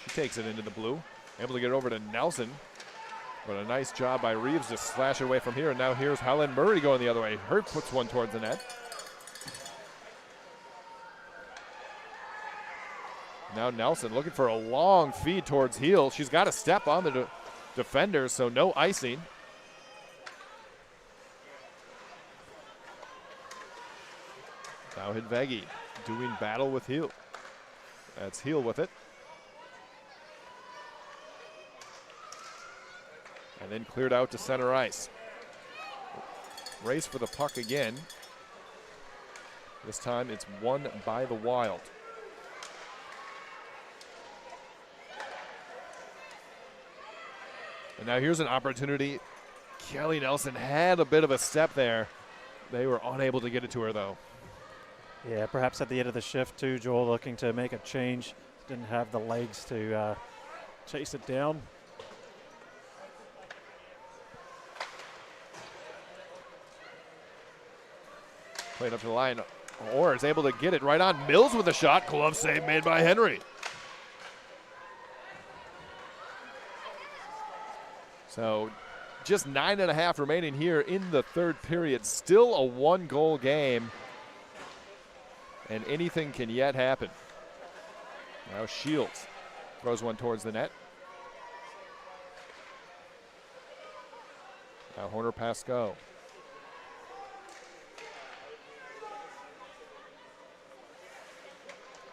She takes it into the blue, able to get it over to Nelson, but a nice job by Reeves to slash it away from here. And now here's Helen Murray going the other way. Her puts one towards the net. Now Nelson looking for a long feed towards heel. She's got to step on the defender, so no icing. Now Hidvegi doing battle with heel. That's heel with it. And then cleared out to center ice. Race for the puck again. This time it's won by the Wild. And now here's an opportunity. Kelly Nelson had a bit of a step there, They were unable to get it to her, though. Yeah, perhaps at the end of the shift, too, Joel looking to make a change. Didn't have the legs to chase it down. Played up to the line. Orr is able to get it right on. Mills with a shot. Glove save made by Henry. So just 9.5 remaining here in the third period. Still a 1-goal game. And anything can yet happen. Now Shields throws one towards the net. Now Horner Pascoe.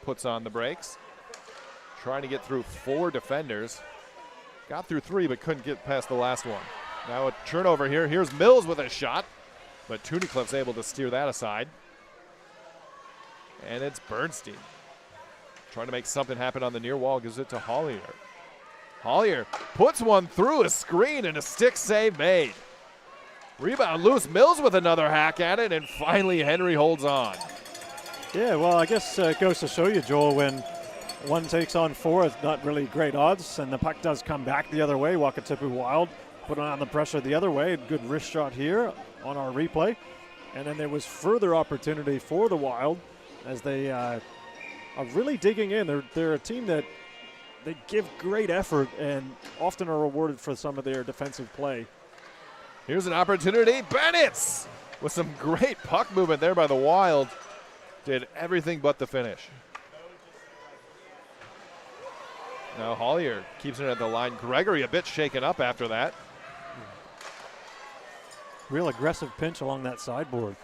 Puts on the brakes. Trying to get through 4 defenders. Got through 3, but couldn't get past the last one. Now a turnover here. Here's Mills with a shot, but Tunicliff's able to steer that aside. And it's Bernstein. Trying to make something happen on the near wall, gives it to Hollier. Hollier puts one through a screen and a stick save made. Rebound loose. Mills with another hack at it, and finally Henry holds on. Yeah, well, I guess it goes to show you, Joel, when one takes on 4, it's not really great odds, and the puck does come back the other way. Wakatipu Wild put on the pressure the other way. Good wrist shot here on our replay. And then there was further opportunity for the Wild as they are really digging in. They're a team that they give great effort and often are rewarded for some of their defensive play. Here's an opportunity. Bennett's with some great puck movement there by the Wild. Did everything but the finish. Now Hollier keeps it at the line. Gregory a bit shaken up after that. Real aggressive pinch along that sideboard.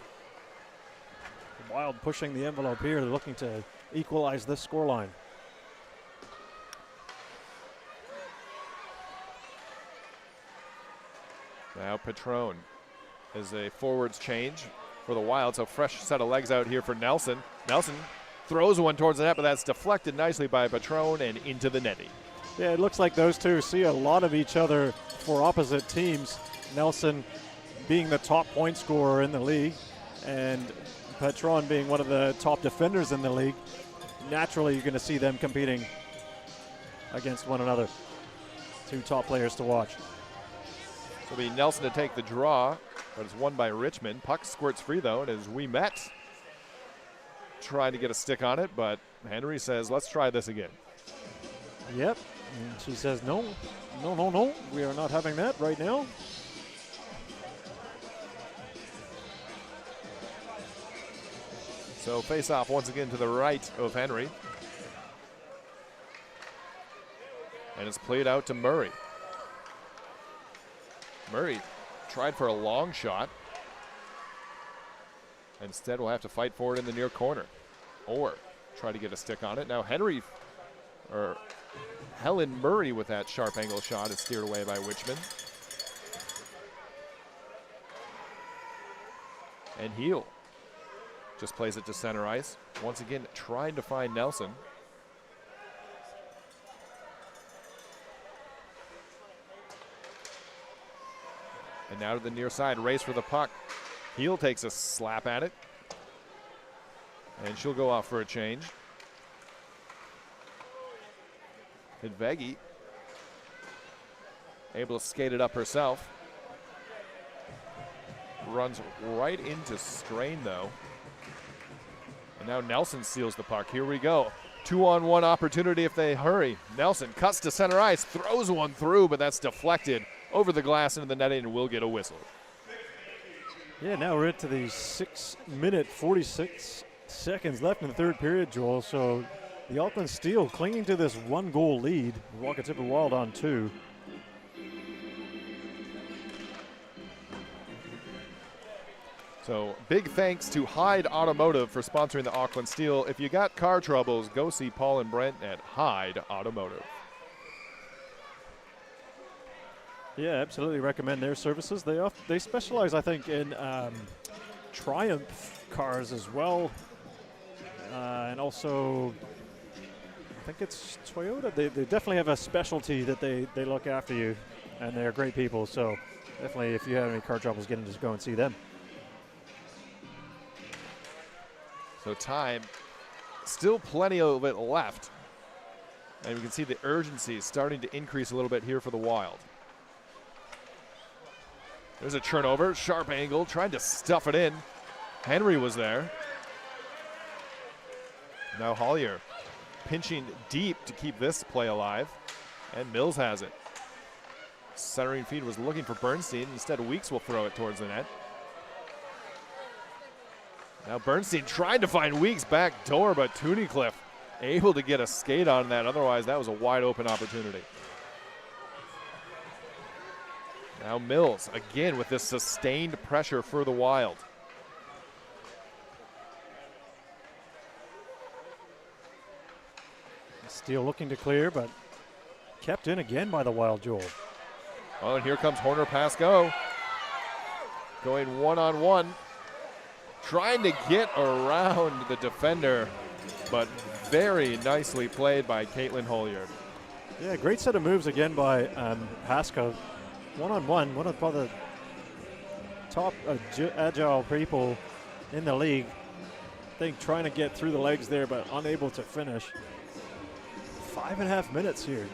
The Wild pushing the envelope here. They're looking to equalize this scoreline. Now Patron is a forwards change for the Wild, so fresh set of legs out here for Nelson. Nelson throws one towards the net, but that's deflected nicely by Patron and into the netting. Yeah, it looks like those two see a lot of each other for opposite teams. Nelson being the top point scorer in the league and Patron being one of the top defenders in the league. Naturally, you're going to see them competing against one another. 2 top players to watch. So it'll be Nelson to take the draw, but it's won by Richmond. Puck squirts free, though, and as we met, trying to get a stick on it, but Henry says, let's try this again. Yep, and she says, no, we are not having that right now. So face-off once again to the right of Henry. And it's played out to Murray. Murray tried for a long shot. Instead, we'll have to fight for it in the near corner. Or try to get a stick on it. Now Helen Murray with that sharp angle shot is steered away by Wichman. And Heel just plays it to center ice. Once again, trying to find Nelson. And now to the near side, race for the puck. Heel takes a slap at it. And she'll go off for a change. Hidvegi able to skate it up herself. Runs right into Strain, though. And now Nelson seals the puck. Here we go. 2-on-1 opportunity if they hurry. Nelson cuts to center ice, throws one through, but that's deflected over the glass into the netting and will get a whistle. Yeah, now we're into the 6-minute, 46 seconds left in the third period, Joel. So the Auckland Steel clinging to this 1-goal lead. Wakatipu Wild on 2. So big thanks to Hyde Automotive for sponsoring the Auckland Steel. If you got car troubles, go see Paul and Brent at Hyde Automotive. Yeah, absolutely recommend their services. They specialize, I think, in Triumph cars as well. And also, I think it's Toyota. They definitely have a specialty that they look after you, and they're great people. So definitely, if you have any car troubles, just go and see them. So time, still plenty of it left. And we can see the urgency starting to increase a little bit here for the Wild. There's a turnover, sharp angle, trying to stuff it in. Henry was there. Now Hollier pinching deep to keep this play alive. And Mills has it. Centering feed was looking for Bernstein. Instead, Weeks will throw it towards the net. Now Bernstein trying to find Weeks back door, but Tunnicliffe able to get a skate on that. Otherwise, that was a wide open opportunity. Now Mills again with this sustained pressure for the Wild. Steele looking to clear, but kept in again by the Wild, Joel. Oh, and here comes Horner Pascoe. Going one-on-one. Trying to get around the defender, but very nicely played by Caitlin Hollier. Yeah, great set of moves again by Pascoe. One-on-one, one of the top agile people in the league. I think trying to get through the legs there, but unable to finish. 5.5 minutes here.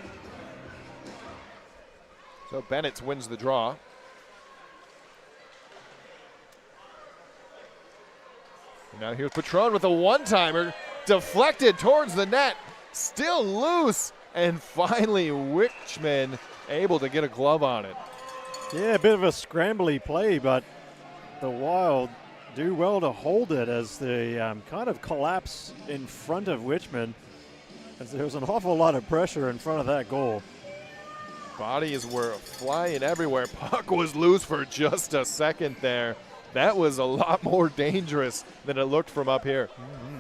So Bennett wins the draw. And now here's Patron with a one-timer, deflected towards the net, still loose, and finally Wichman able to get a glove on it. Yeah, a bit of a scrambly play, but the Wild do well to hold it as they kind of collapse in front of Wichman, as there was an awful lot of pressure in front of that goal. Bodies were flying everywhere. Puck was loose for just a second there. That was a lot more dangerous than it looked from up here. Mm-hmm.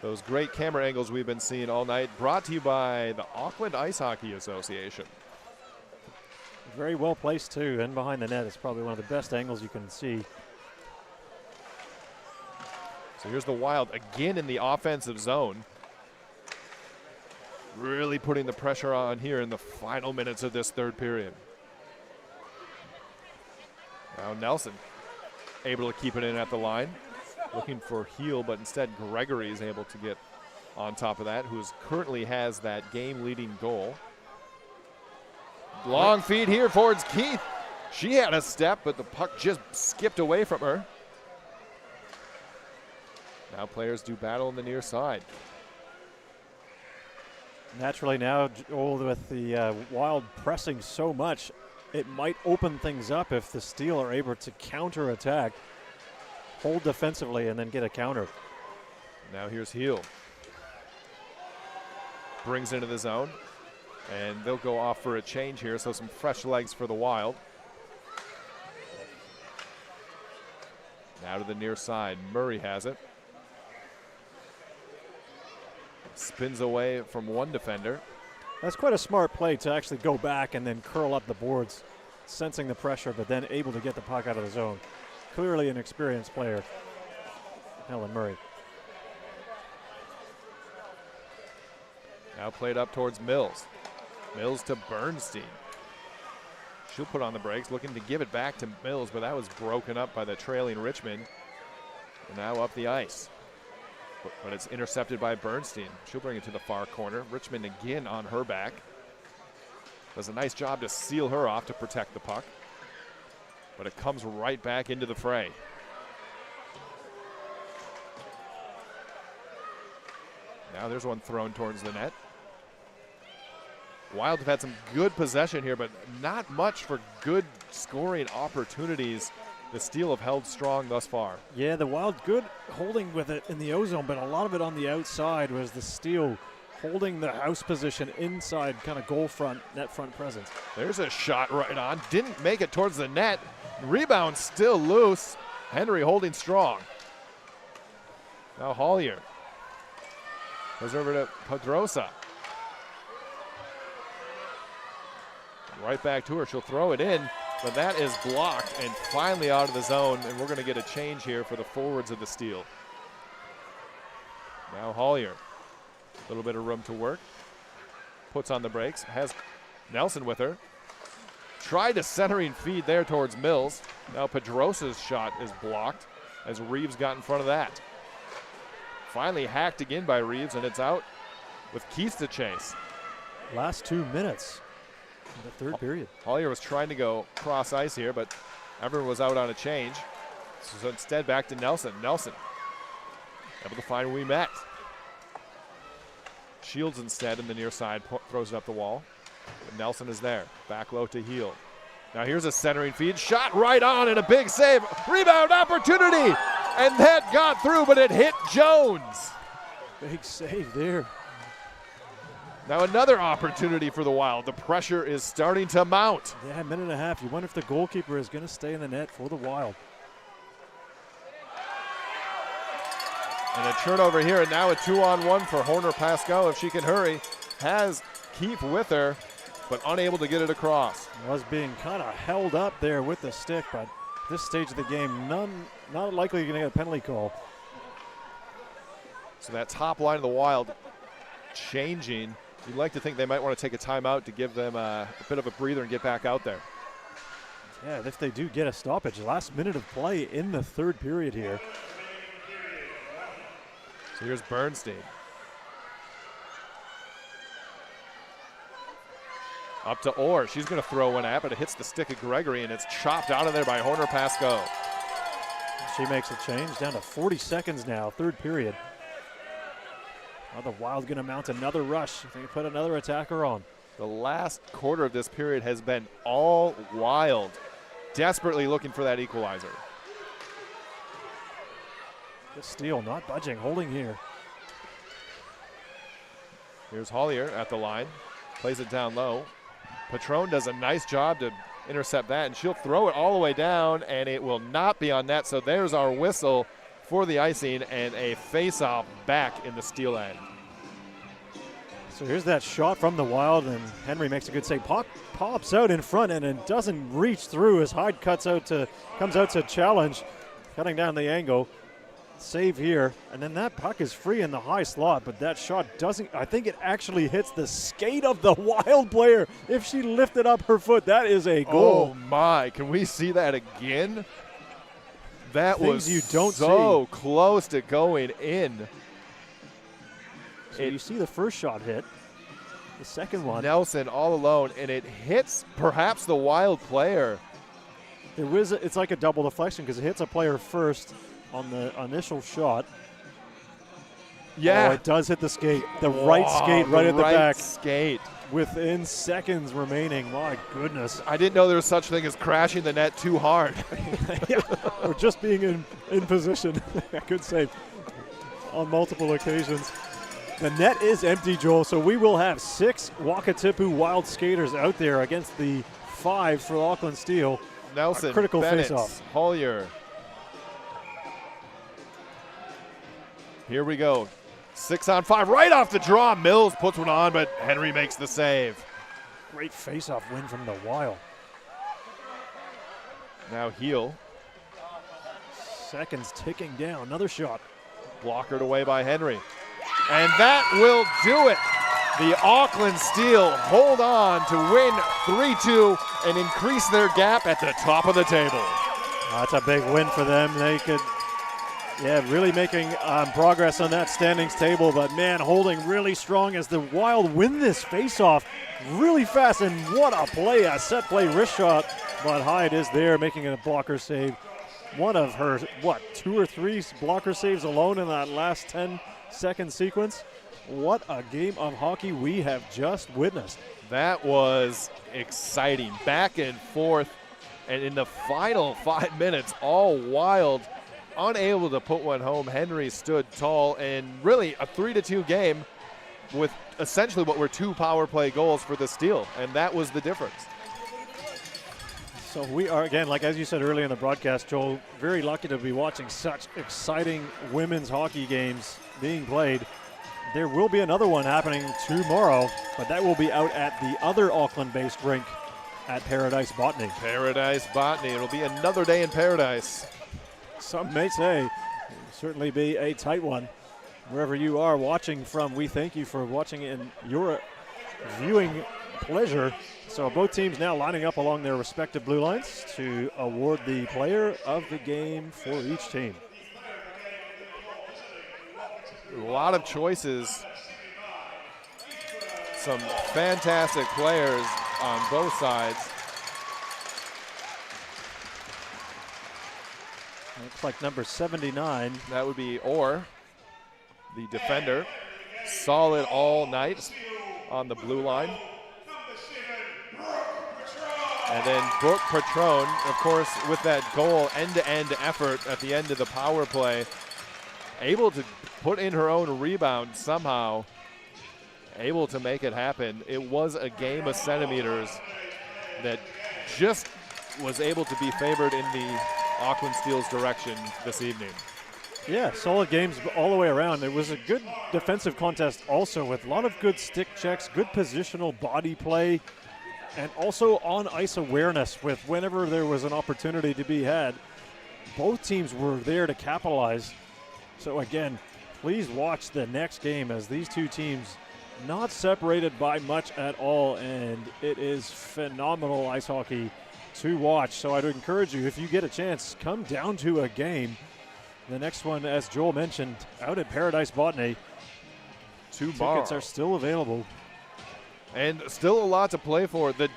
Those great camera angles we've been seeing all night, brought to you by the Auckland Ice Hockey Association. Very well placed too, and behind the net is probably one of the best angles you can see. So here's the Wild again in the offensive zone. Really putting the pressure on here in the final minutes of this third period. Now Nelson able to keep it in at the line. Looking for Heel, but instead Gregory is able to get on top of that, who currently has that game-leading goal. Long feed here towards Keith. She had a step, but the puck just skipped away from her. Now players do battle on the near side. Naturally now, Joel, with the Wild pressing so much, it might open things up if the Steel are able to counter-attack, hold defensively, and then get a counter. Now here's Heel. Brings into the zone, and they'll go off for a change here, so some fresh legs for the Wild. Now to the near side, Murray has it. Spins away from one defender. That's quite a smart play to actually go back and then curl up the boards, sensing the pressure, but then able to get the puck out of the zone. Clearly an experienced player, Helen Murray. Now played up towards Mills. Mills to Bernstein. She'll put on the brakes, looking to give it back to Mills, but that was broken up by the trailing Richmond. And now up the ice. But it's intercepted by Bernstein. She'll bring it to the far corner. Richmond again on her back. Does a nice job to seal her off to protect the puck. But it comes right back into the fray. Now there's one thrown towards the net. Wild have had some good possession here, but not much for good scoring opportunities. The Steel have held strong thus far. Yeah, the Wild good holding with it in the O-zone, but a lot of it on the outside was the Steel holding the house position inside, kind of goal front, net front presence. There's a shot right on. Didn't make it towards the net. Rebound still loose. Henry holding strong. Now Hollier. Goes over to Pedrosa. Right back to her. She'll throw it in, but that is blocked and finally out of the zone, and we're going to get a change here for the forwards of the Steel. Now Hollier. A little bit of room to work. Puts on the brakes. Has Nelson with her. Tried a centering feed there towards Mills. Now Pedrosa's shot is blocked as Reeves got in front of that. Finally hacked again by Reeves, and it's out with Keith to chase. Last 2 minutes in the third period. Hollier was trying to go cross ice here, but everyone was out on a change. So instead back to Nelson. Nelson able to find Ouimet. Shields instead in the near side, throws it up the wall. But Nelson is there. Back low to Heel. Now here's a centering feed. Shot right on and a big save. Rebound opportunity. And that got through, but it hit Jones. Big save there. Now another opportunity for the Wild. The pressure is starting to mount. Yeah, a minute and a half. You wonder if the goalkeeper is going to stay in the net for the Wild. And a turnover here, and now a 2-on-1 for Horner Pascal if she can hurry. Has Keefe with her, but unable to get it across. Was being kind of held up there with the stick, but this stage of the game, not likely going to get a penalty call. So that top line of the Wild changing. You'd like to think they might want to take a timeout to give them a bit of a breather and get back out there. Yeah, if they do get a stoppage, last minute of play in the third period here. So here's Bernstein. Up to Orr. She's going to throw one at, but it hits the stick of Gregory, and it's chopped out of there by Horner Pascal. She makes a change down to 40 seconds now, third period. Are the Wild going to mount another rush? They can put another attacker on. The last quarter of this period has been all Wild, desperately looking for that equalizer. The steal not budging, holding here. Here's Hollier at the line, plays it down low. Patron does a nice job to intercept that, and she'll throw it all the way down, and it will not be on net. So there's our whistle for the icing and a face-off back in the Steel end. So here's that shot from the Wild, and Henry makes a good save. Pops out in front, and it doesn't reach through as Hyde comes out to challenge, cutting down the angle. Save here, and then that puck is free in the high slot, but that shot doesn't, I think it actually hits the skate of the Wild player. If she lifted up her foot, that is a goal. Oh my, can we see that again? That Things was you don't so close to going in. So you see the first shot hit, the second one. Nelson all alone, and it hits perhaps the Wild player. It's like a double deflection because it hits a player first on the initial shot. Yeah. Oh, it does hit the skate. The right skate right at the back. Skate. Within seconds remaining. My goodness. I didn't know there was such thing as crashing the net too hard. Yeah. Or just being in position. Good save on multiple occasions. The net is empty, Joel, so we will have 6 Wakatipu Wild skaters out there against the 5 for Auckland Steel. Nelson, critical Bennett, face-off. Hollier. Here we go. 6-on-5, right off the draw. Mills puts one on, but Henry makes the save. Great face-off win from the Wild. Now Heel. Seconds ticking down. Another shot. Blockered away by Henry. And that will do it. The Auckland Steel hold on to win 3-2 and increase their gap at the top of the table. That's a big win for them. They could, really making progress on that standings table, but man, holding really strong as the Wild win this face-off really fast. And what a play, a set play wrist shot, but Hyde is there making a blocker save. One of her, 2 or 3 blocker saves alone in that last 10-second sequence. What a game of hockey we have just witnessed. That was exciting. Back and forth. And in the final 5 minutes, all Wild, unable to put one home. Henry stood tall, and really a 3-2 game with essentially what were 2 power play goals for the Steel, and that was the difference. So we are, again, like as you said earlier in the broadcast, Joel, very lucky to be watching such exciting women's hockey games being played. There will be another one happening tomorrow, but that will be out at the other Auckland-based rink at Paradise Botany. Paradise Botany. It'll be another day in paradise. Some may say it will certainly be a tight one. Wherever you are watching from, we thank you for watching in your viewing pleasure. So both teams now lining up along their respective blue lines to award the player of the game for each team. A lot of choices. Some fantastic players on both sides. Looks like number 79. That would be Orr, the defender. Solid all night on the blue line. And then Brooke Patron, of course, with that goal, end-to-end effort at the end of the power play, able to put in her own rebound somehow, able to make it happen. It was a game of centimeters that just was able to be favored in the Auckland Steel's direction this evening. Yeah, solid games all the way around. It was a good defensive contest also with a lot of good stick checks, good positional body play, and also on-ice awareness with whenever there was an opportunity to be had. Both teams were there to capitalize. So again, please watch the next game as these two teams not separated by much at all, and it is phenomenal ice hockey to watch. So I'd encourage you, if you get a chance, come down to a game. The next one, as Joel mentioned, out at Paradise Botany. Tickets are still available. And still a lot to play for. The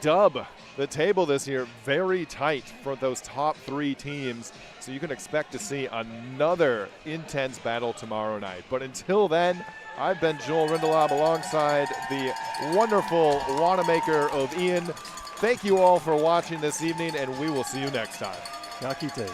table this year, very tight for those top three teams. So you can expect to see another intense battle tomorrow night. But until then, I've been Joel Rindelab alongside the wonderful Wanamaker of Ian. Thank you all for watching this evening, and we will see you next time. Yakite.